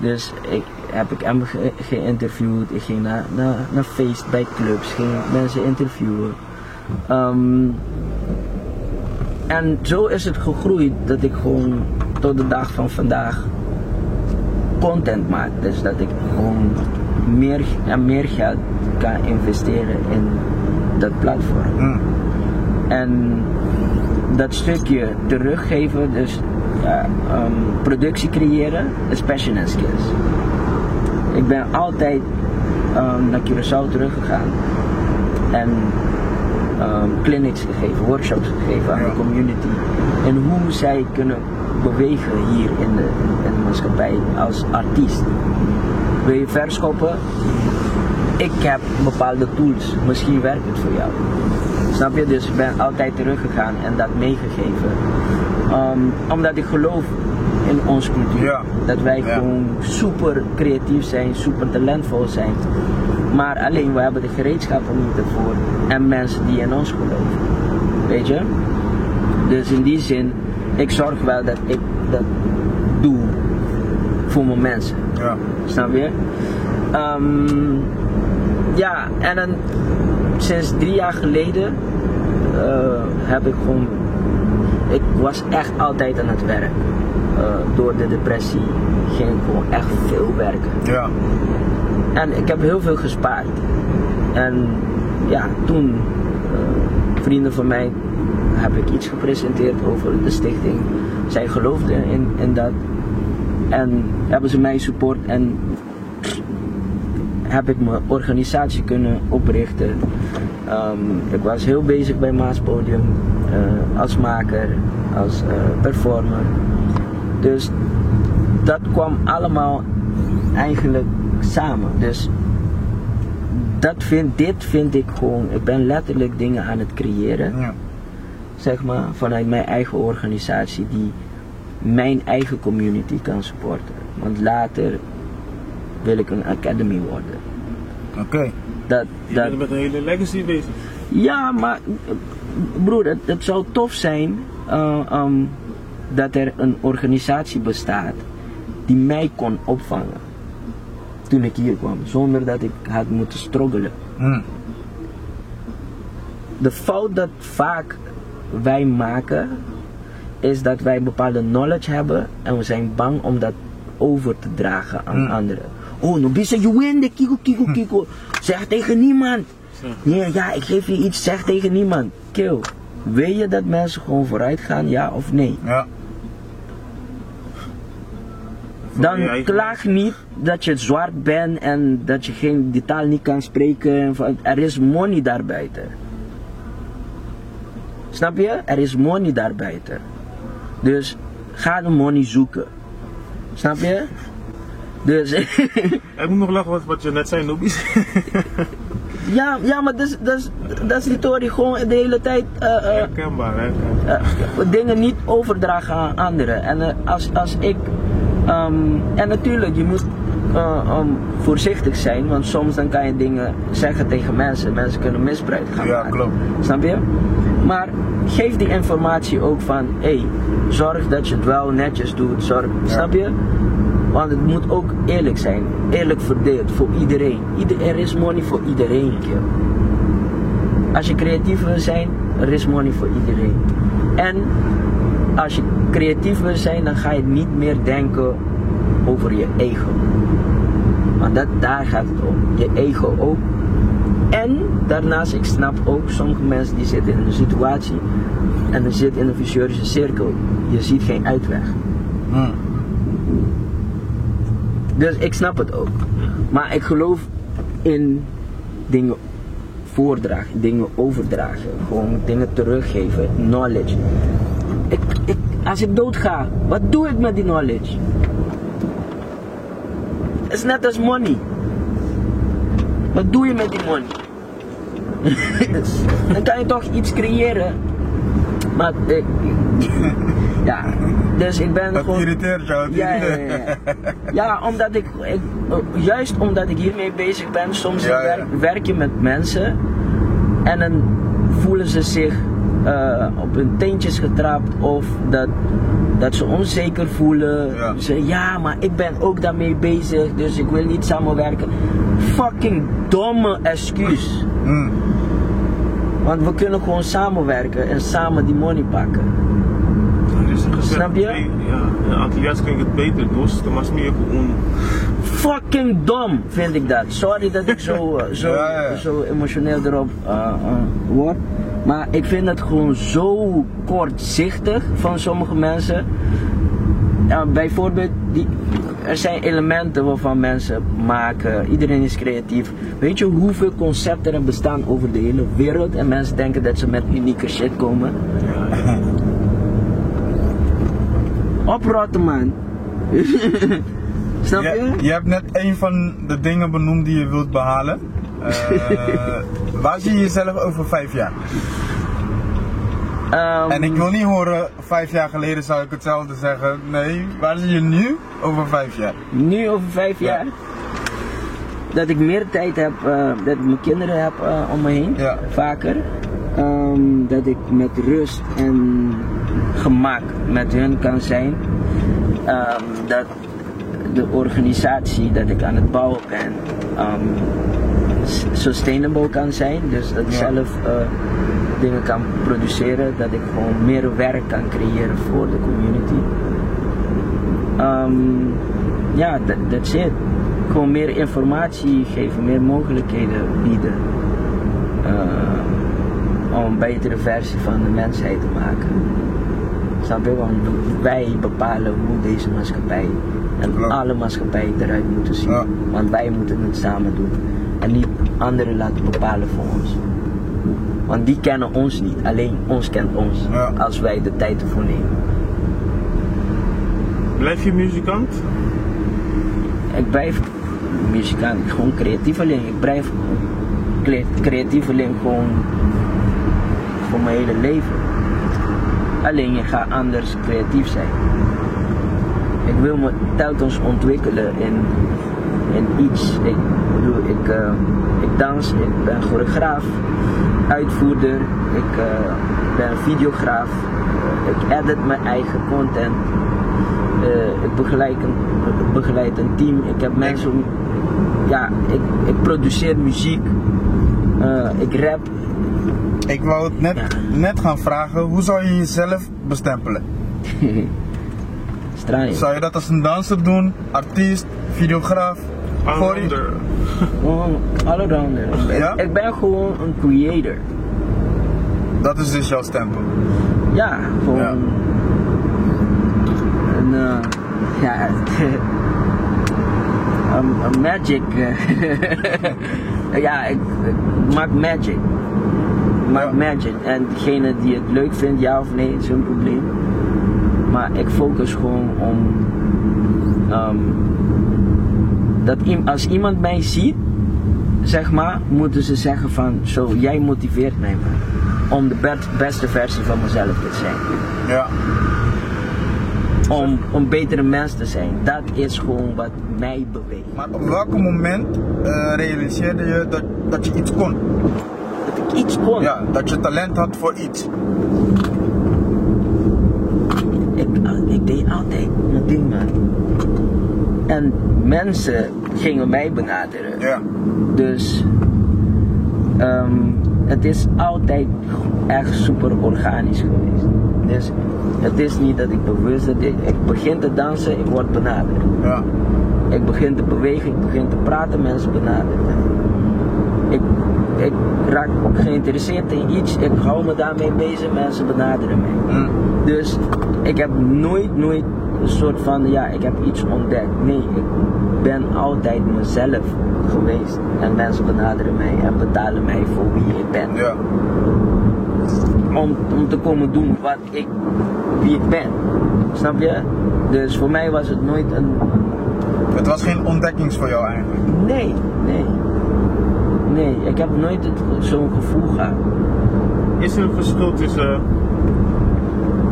C: Dus heb ik hem geïnterviewd, ik ging naar feest bij clubs, ging mensen interviewen. En zo is het gegroeid dat ik gewoon tot de dag van vandaag content maak. Dus dat ik gewoon meer geld kan investeren in dat platform. En dat stukje teruggeven, dus productie creëren, is passion and skills. Ik ben altijd naar Curaçao teruggegaan en clinics gegeven, workshops gegeven aan de community. En hoe zij kunnen bewegen hier in de maatschappij als artiest. Wil je verskopen? Ik heb bepaalde tools, misschien werkt het voor jou. Snap je? Dus ik ben altijd teruggegaan en dat meegegeven. Omdat ik geloof in onze cultuur.
A: Ja.
C: Dat wij gewoon super creatief zijn, super talentvol zijn. Maar alleen we hebben de gereedschappen niet ervoor en mensen die in ons geloven. Weet je? Dus in die zin, ik zorg wel dat ik dat doe voor mijn mensen.
A: Ja.
C: Snap je? En dan sinds 3 jaar geleden heb ik gewoon. Ik was echt altijd aan het werk. Door de depressie ging ik gewoon echt veel werken.
A: Ja.
C: En ik heb heel veel gespaard. En toen vrienden van mij heb ik iets gepresenteerd over de stichting. Zij geloofden in dat. En hebben ze mij support en heb ik mijn organisatie kunnen oprichten. Ik was heel bezig bij Maaspodium als maker, als performer. Dus dat kwam allemaal eigenlijk samen. Dus dit vind ik gewoon, ik ben letterlijk dingen aan het creëren.
A: Ja.
C: Zeg maar, vanuit mijn eigen organisatie die mijn eigen community kan supporten. Want later wil ik een academy worden.
A: Oké.
C: Dat,
B: Je bent met een hele legacy bezig.
C: ja, maar broer, het zou tof zijn dat er een organisatie bestaat die mij kon opvangen toen ik hier kwam, zonder dat ik had moeten struggelen. De fout dat vaak wij maken is dat wij bepaalde knowledge hebben en we zijn bang om dat over te dragen aan anderen. Oh, no bisa je win de kiko. Zeg tegen niemand. Nee, ja, ik geef je iets, zeg tegen niemand. Kill. Wil je dat mensen gewoon vooruit gaan, ja of nee?
A: Ja.
C: Dan klaag niet dat je zwart bent en dat je die taal niet kan spreken. Er is money daarbuiten. Snap je? Er is money daarbuiten. Dus ga de money zoeken. Snap je? Dus
B: Ik moet nog lachen wat je net zei, Nobis.
C: ja, maar dat is die theorie, gewoon de hele tijd
B: Herkenbaar, hè?
C: dingen niet overdragen aan anderen. En als ik en natuurlijk, je moet voorzichtig zijn, want soms dan kan je dingen zeggen tegen mensen. Mensen kunnen misbruik gaan maken.
A: Klopt.
C: Snap je? Maar geef die informatie ook van, zorg dat je het wel netjes doet, snap je? Want het moet ook eerlijk zijn, eerlijk verdeeld voor iedereen. Er is money voor iedereen. Als je creatief wil zijn, er is money voor iedereen. En als je creatief wil zijn, dan ga je niet meer denken over je ego. Want daar gaat het om, je ego ook. En daarnaast, ik snap ook, sommige mensen die zitten in een situatie en dan zitten in een vicieuze cirkel. Je ziet geen uitweg. Dus ik snap het ook. Maar ik geloof in dingen voordragen, dingen overdragen. Gewoon dingen teruggeven, knowledge. Als ik dood ga, wat doe ik met die knowledge? Het is net als money. Wat doe je met die money? Dan kan je toch iets creëren. Maar ja, dus ik ben gewoon...
A: Dat irriteert jou,
C: Ja, omdat juist omdat ik hiermee bezig ben, soms werk je met mensen en dan voelen ze zich op hun teentjes getrapt of dat ze onzeker voelen. Ja, maar ik ben ook daarmee bezig, dus ik wil niet samenwerken. Fucking domme excuus. Want we kunnen gewoon samenwerken en samen die money pakken. Snap je?
B: Ja, in Antilliaans klinkt het beter, dus dan was meer gewoon...
C: Fucking dom vind ik dat. Sorry dat ik zo emotioneel erop word. Maar ik vind het gewoon zo kortzichtig van sommige mensen. Bijvoorbeeld, er zijn elementen waarvan mensen maken. Iedereen is creatief. Weet je hoeveel concepten er bestaan over de hele wereld? En mensen denken dat ze met unieke shit komen. Oprotten, man. Snap je?
A: Je hebt net een van de dingen benoemd die je wilt behalen. Waar zie je jezelf over 5 jaar? En ik wil niet horen, 5 jaar geleden zou ik hetzelfde zeggen. Nee, waar zie je nu over 5 jaar?
C: Nu over 5 jaar? Dat ik meer tijd heb, dat ik mijn kinderen heb om me heen, vaker. Dat ik met rust en gemak met hun kan zijn. Dat de organisatie dat ik aan het bouwen ben sustainable kan zijn. Dus dat ik zelf dingen kan produceren. Dat ik gewoon meer werk kan creëren voor de community. That's it. Gewoon meer informatie geven, meer mogelijkheden bieden. Om een betere versie van de mensheid te maken. Snap je? Want wij bepalen hoe deze maatschappij en alle maatschappijen eruit moeten zien. Want wij moeten het samen doen. En niet anderen laten bepalen voor ons. Want die kennen ons niet, alleen ons kent ons. Als wij de tijd ervoor nemen.
B: Blijf je muzikant?
C: Ik blijf muzikant, gewoon creatieveling. Ik blijf creatieveling gewoon voor mijn hele leven. Alleen je gaat anders creatief zijn. Ik wil me telkens ontwikkelen in in iets. Ik bedoel, ik dans, ik ben choreograaf, uitvoerder, ik ben een videograaf, ik edit mijn eigen content, ik begeleid een team, ik heb mensen, ja, ik produceer muziek, ik rap.
A: Ik wou het net gaan vragen, hoe zou je jezelf bestempelen?
C: Straaien.
A: Zou je dat als een danser doen, artiest, videograaf?
B: Allrounder.
C: Gewoon allrounder.
A: Ja?
C: Ik ben gewoon een creator.
A: Dat is dus jouw stempel.
C: Ja, gewoon
A: Ja.
C: een ja, een magic. Ja, ik maak magic.
A: Ja.
C: Magic. En degene die het leuk vindt, ja of nee, is hun probleem. Maar ik focus gewoon om dat als iemand mij ziet, zeg maar, moeten ze zeggen van zo, jij motiveert mij man, om de beste versie van mezelf te zijn.
A: Ja.
C: Om een betere mens te zijn. Dat is gewoon wat mij beweegt.
A: Maar op welk moment realiseerde je dat je iets kon?
C: Dat ik iets kon.
A: Ja, dat je talent had voor iets.
C: Ik deed altijd mijn ding man. En mensen gingen mij benaderen.
A: Ja.
C: Dus het is altijd echt super organisch geweest. Dus het is niet dat ik bewust dat ik begin te dansen, ik word benaderd.
A: Ja.
C: Ik begin te bewegen, ik begin te praten, mensen benaderen mij. Ik raak ook geïnteresseerd in iets, ik hou me daarmee bezig, mensen benaderen mij. Dus ik heb nooit een soort van, ja, ik heb iets ontdekt. Nee, ik ben altijd mezelf geweest. En mensen benaderen mij en betalen mij voor wie ik ben.
A: Ja.
C: Om te komen doen wie ik ben. Snap je? Dus voor mij was het nooit een...
A: Het was geen ontdekkings voor jou eigenlijk.
C: Nee, ik heb nooit zo'n gevoel gehad.
B: Is er een verschil tussen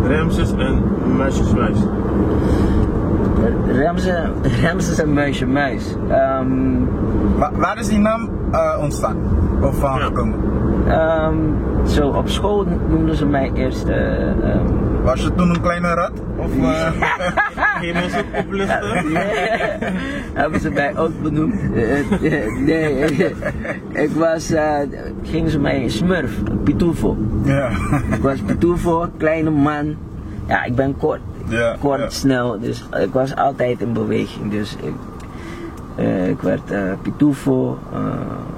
B: Ramses en Muisjesmuis?
C: Ramses en Muisjesmuis.
A: Waar is die naam ontstaan? Of van gekomen?
C: Zo, op school noemden ze mij eerst...
A: Was je toen een kleine rat? Of,
B: Geen mensen ook oplichten?
C: Nee, hebben ze mij ook benoemd. Nee, ik was... gingen ze mij Smurf, Pitufo.
A: Ja.
C: Ik was Pitufo, kleine man. Ja, ik ben kort.
A: Ja,
C: Kort,
A: ja.
C: snel. Dus ik was altijd in beweging. Dus ik werd Pitufo,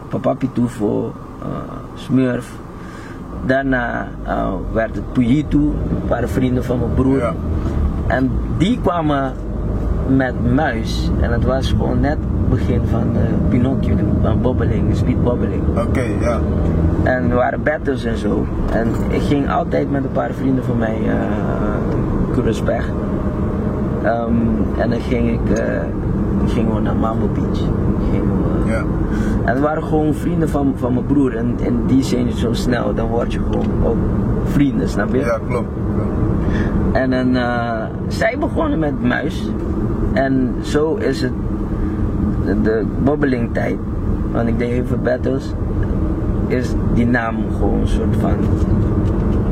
C: papa Pitufo, Smurf. Daarna werd het Puyitu, waren vrienden van mijn broer.
A: Ja.
C: En die kwamen met Muis. En het was gewoon net het begin van Pinocchio, van bobbeling, speedbobbeling.
A: Oké, ja.
C: En er waren battles en zo. En ik ging altijd met een paar vrienden van mij Curaçao. En dan gingen we naar Mambo Beach.
A: Ja.
C: En het waren gewoon vrienden van mijn broer. En die zijn zo snel, dan word je gewoon ook vrienden, snap je?
A: Ja, klopt.
C: En dan, zij begonnen met Muis. En zo is het de bobbeling tijd. Want ik deed heel veel battles. Is die naam gewoon een soort van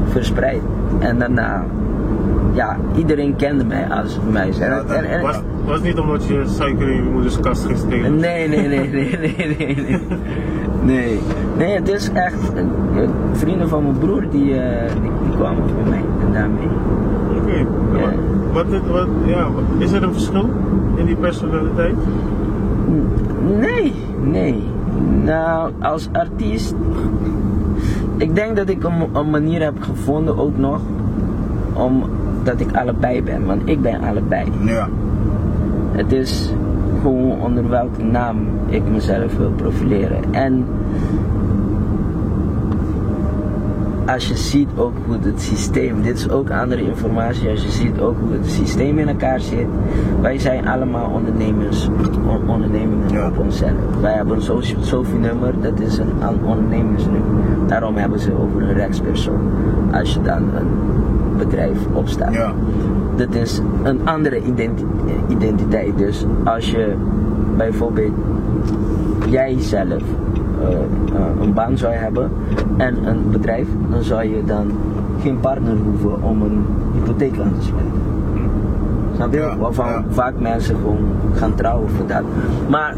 C: verspreid. En daarna, ja, iedereen kende mij als Muis.
B: Was niet omdat je suiker in je moeders kast ging stelen?
C: Nee. Nee, het is echt vrienden van mijn broer die kwamen bij mij en daarmee.
B: Oké.
C: Ja.
B: Is er een verschil in die personaliteit?
C: Nee. Nou, als artiest, ik denk dat ik een manier heb gevonden ook nog, omdat ik allebei ben, want ik ben allebei.
A: Ja.
C: Het is gewoon onder welke naam ik mezelf wil profileren. En als je ziet ook hoe het systeem, dit is ook andere informatie, als je ziet ook hoe het systeem in elkaar zit. Wij zijn allemaal ondernemingen
A: Ja.
C: op onszelf. Wij hebben een SOFI-nummer, dat is een ondernemingsnummer. Daarom hebben ze over een rechtspersoon. Als je dan een bedrijf opstaat.
A: Ja.
C: Dat is een andere identiteit. Dus als je bijvoorbeeld jij zelf een baan zou hebben en een bedrijf, dan zou je dan geen partner hoeven om een hypotheek aan te sluiten. Snap je?
A: Ja,
C: Waarvan
A: ja.
C: vaak mensen gewoon gaan trouwen voor dat. Maar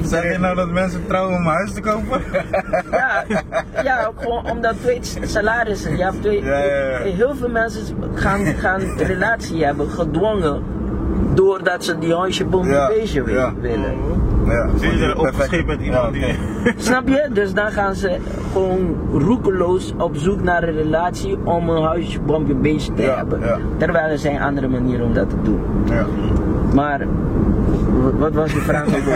A: Zeg je nou dat mensen trouwen om een huis te kopen?
C: ja, gewoon omdat twee salarissen. Je hebt twee,
A: Ja.
C: heel veel mensen gaan een relatie hebben gedwongen doordat ze die huisje beestje willen.
A: Ja,
B: Zie je er opgescheept met iemand die...
C: Snap je? Dus dan gaan ze gewoon roekeloos op zoek naar een relatie om een huisje beestje te hebben.
A: Ja.
C: Terwijl er zijn andere manieren om dat te doen.
A: Ja.
C: Maar wat was de vraag over?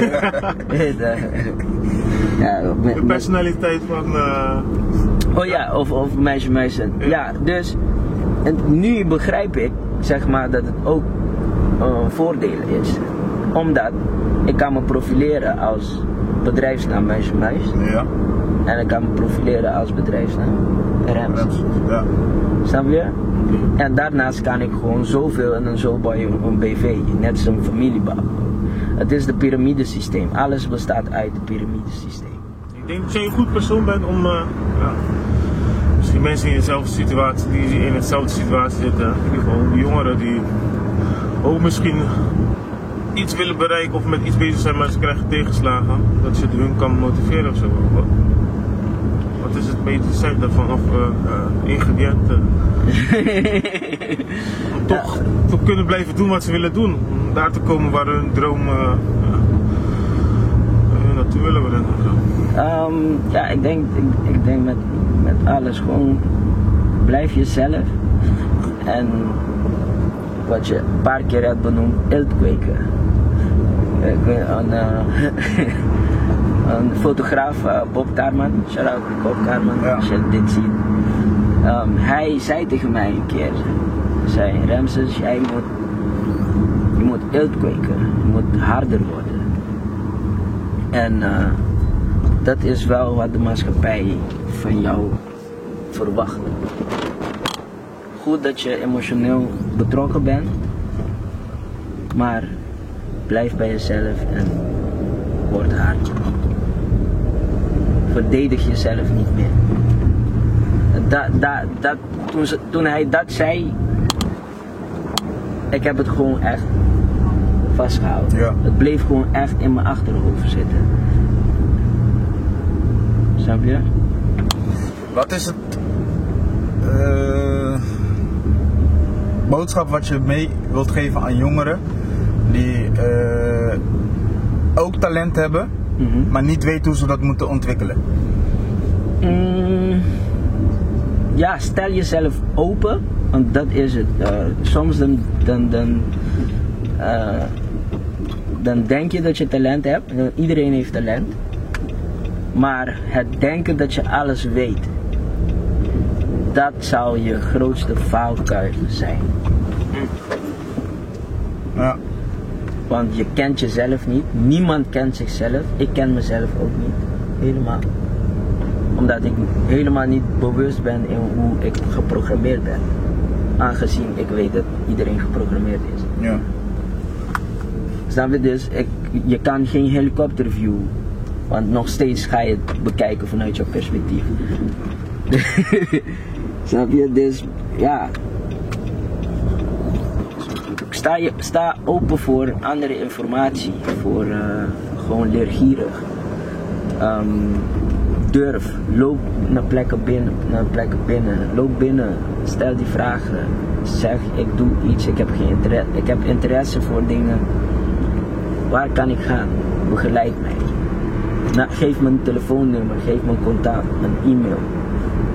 B: De personaliteit van...
C: Oh ja, of meisje. Ja, dus en nu begrijp ik, zeg maar, dat het ook een voordeel is. Omdat ik kan me profileren als bedrijfsnaam meisje.
A: Ja.
C: En ik kan me profileren als bedrijfsnaam Ramses.
A: Ja.
C: Snap je? En daarnaast kan ik gewoon zoveel en dan zo bouw je een BV, net zo'n familiebouw. Het is het piramidesysteem. Alles bestaat uit het piramidesysteem.
B: Ik denk dat je een goed persoon bent om misschien mensen in dezelfde situatie, die in dezelfde situatie zitten, in ieder geval jongeren die ook misschien iets willen bereiken of met iets bezig zijn, maar ze krijgen tegenslagen, dat je hun kan motiveren of zo. Wat is het medicijn daarvan of ingrediënten? Om toch kunnen blijven doen wat ze willen doen. Om daar te komen waar hun droom naartoe willen brengen.
C: Ja, ik denk met alles gewoon blijf jezelf. En wat je een paar keer hebt benoemd, eelt kweken. Een fotograaf, Bob Karman, shout-out Bob Karman,
A: Ja.
C: als je dit ziet. Hij zei tegen mij een keer, hij zei, Ramses, je moet eelt kweken, je moet harder worden. En dat is wel wat de maatschappij van jou verwacht. Goed dat je emotioneel betrokken bent, maar blijf bij jezelf en word hard. Verdedig jezelf niet meer. Toen hij dat zei, ik heb het gewoon echt vastgehouden.
A: Ja.
C: Het bleef gewoon echt in mijn achterhoofd zitten. Snap je?
A: Wat is het boodschap wat je mee wilt geven aan jongeren die ook talent hebben, maar niet weten hoe ze dat moeten ontwikkelen?
C: Ja, stel jezelf open, want dat is het. Soms dan denk je dat je talent hebt. Iedereen heeft talent. Maar het denken dat je alles weet, dat zou je grootste valkuil zijn.
A: Ja.
C: Want je kent jezelf niet. Niemand kent zichzelf. Ik ken mezelf ook niet. Helemaal. Omdat ik helemaal niet bewust ben in hoe ik geprogrammeerd ben. Aangezien ik weet dat iedereen geprogrammeerd is.
A: Ja.
C: Snap je? Dus je kan geen helikopterview. Want nog steeds ga je het bekijken vanuit jouw perspectief. Snap je? Dus ja. Sta open voor andere informatie. Voor gewoon leergierig. Durf. Loop naar plekken binnen. Loop binnen. Stel die vragen. Zeg, ik doe iets. Ik heb interesse voor dingen. Waar kan ik gaan? Begeleid mij. Geef me een telefoonnummer. Geef me een contact. Een e-mail.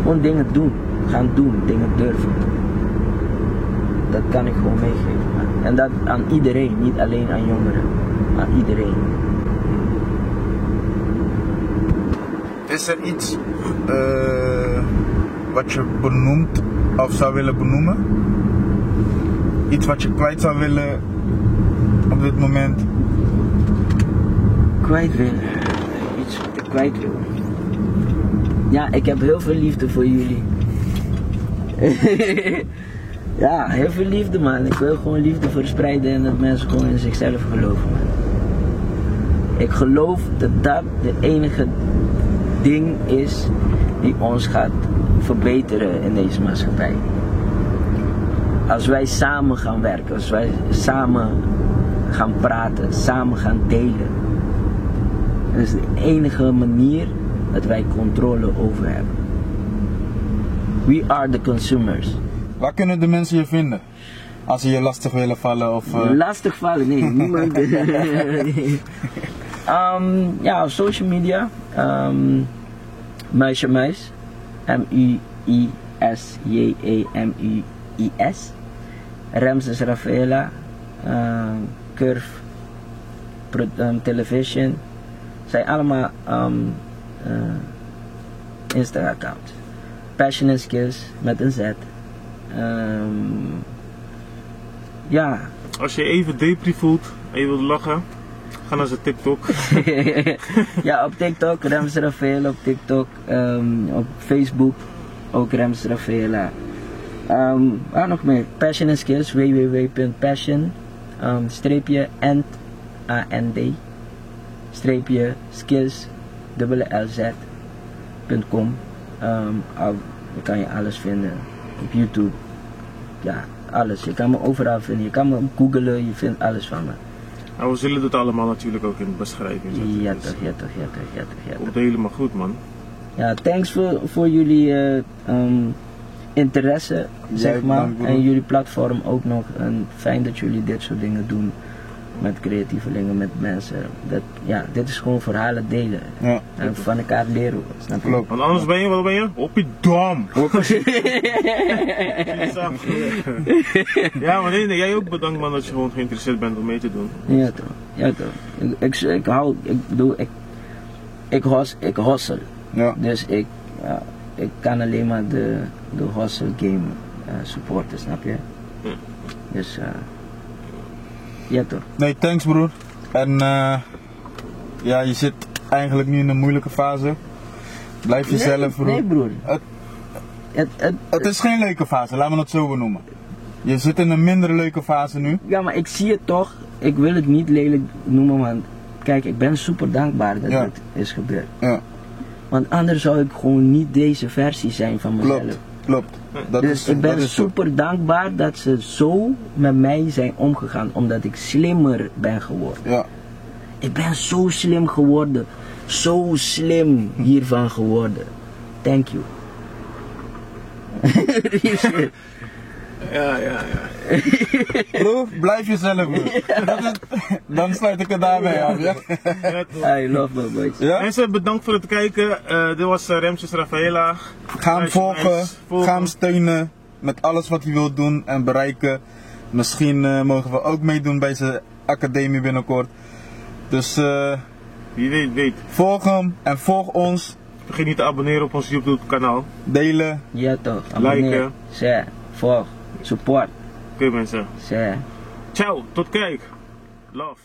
C: Gewoon dingen doen. Gaan doen. Dingen durven. Dat kan ik gewoon meegeven. En dat aan iedereen. Niet alleen aan jongeren. Aan iedereen.
A: Is er iets wat je benoemt of zou willen benoemen? Iets wat je kwijt zou willen op dit moment?
C: Kwijt willen. Iets wat ik kwijt wil. Ja, ik heb heel veel liefde voor jullie. Ja, heel veel liefde man. Ik wil gewoon liefde verspreiden en dat mensen gewoon in zichzelf geloven man. Ik geloof dat dat de enige ding is die ons gaat verbeteren in deze maatschappij. Als wij samen gaan werken, als wij samen gaan praten, samen gaan delen. Dat is de enige manier dat wij controle over hebben. We are the consumers.
A: Waar kunnen de mensen je vinden? Als ze je lastig willen vallen of...
C: Lastig vallen? Nee, niemand. Ja, op social media. Muisje Muis. MUISJEMUIS. Ramses Rafaela. Curve. Television. Zijn allemaal Insta-accounts. Passion and Skills met een Z. Ja.
B: Als je even depri voelt en je wilt lachen, ga naar zijn TikTok.
C: Ja, op TikTok, Ramses Rafaela op TikTok. Op Facebook ook Ramses Rafaela. Waar nog meer? Passion and Skills, www.passion and streepje skills LZ.com. Dan kan je alles vinden op YouTube. Ja, alles. Je kan me overal vinden. Je kan me googlen, je vindt alles van me.
B: Nou, we zullen het allemaal natuurlijk ook in de beschrijving zetten.
C: Ja
B: dus,
C: toch.
B: komt helemaal goed man.
C: Ja, thanks voor jullie interesse, zeg maar. En jullie platform ook nog. En fijn dat jullie dit soort dingen doen. Met creatievelingen, met mensen. Ja, dit is gewoon verhalen delen.
A: Ja.
C: En van elkaar leren. Snap je?
A: Klopt.
B: Want anders ben je, wat ben je? Op je dam! Ja, maar nee, jij ook bedankt man dat je gewoon geïnteresseerd bent om mee te doen.
C: Ja toch. Ik hustle.
A: Ja.
C: Dus ik kan alleen maar de hustle game supporten, snap je? Dus ja toch.
A: Nee, thanks broer. En ja, je zit eigenlijk nu in een moeilijke fase. Blijf jezelf broer.
C: Nee broer.
A: Het is geen leuke fase, laten we het zo benoemen. Je zit in een minder leuke fase nu.
C: Ja, maar ik zie het toch. Ik wil het niet lelijk noemen, want kijk, ik ben super dankbaar dat dit is gebeurd.
A: Ja.
C: Want anders zou ik gewoon niet deze versie zijn van mezelf.
A: Klopt.
C: Dus ik ben super dankbaar dat ze zo met mij zijn omgegaan, omdat ik slimmer ben geworden.
A: Ja.
C: Ik ben zo slim geworden. Zo slim hiervan geworden. Thank you.
B: Ja.
A: Bro, blijf jezelf broer. Dan sluit ik het daarbij af. Ja?
C: I love my boys.
A: Ja?
B: Mensen, bedankt voor het kijken. Dit was Ramses Rafaela.
A: Ga hem volgen, ga hem steunen met alles wat hij wil doen en bereiken. Misschien mogen we ook meedoen bij zijn academie binnenkort. Dus
B: Wie weet.
A: volg hem en volg ons.
B: Vergeet niet te abonneren op ons YouTube kanaal.
A: Delen.
C: Ja toch. Abonneer.
B: Liken.
C: Share. Volg. Support.
B: Oké mensen.
C: Share.
B: Ciao, tot kijk. Love.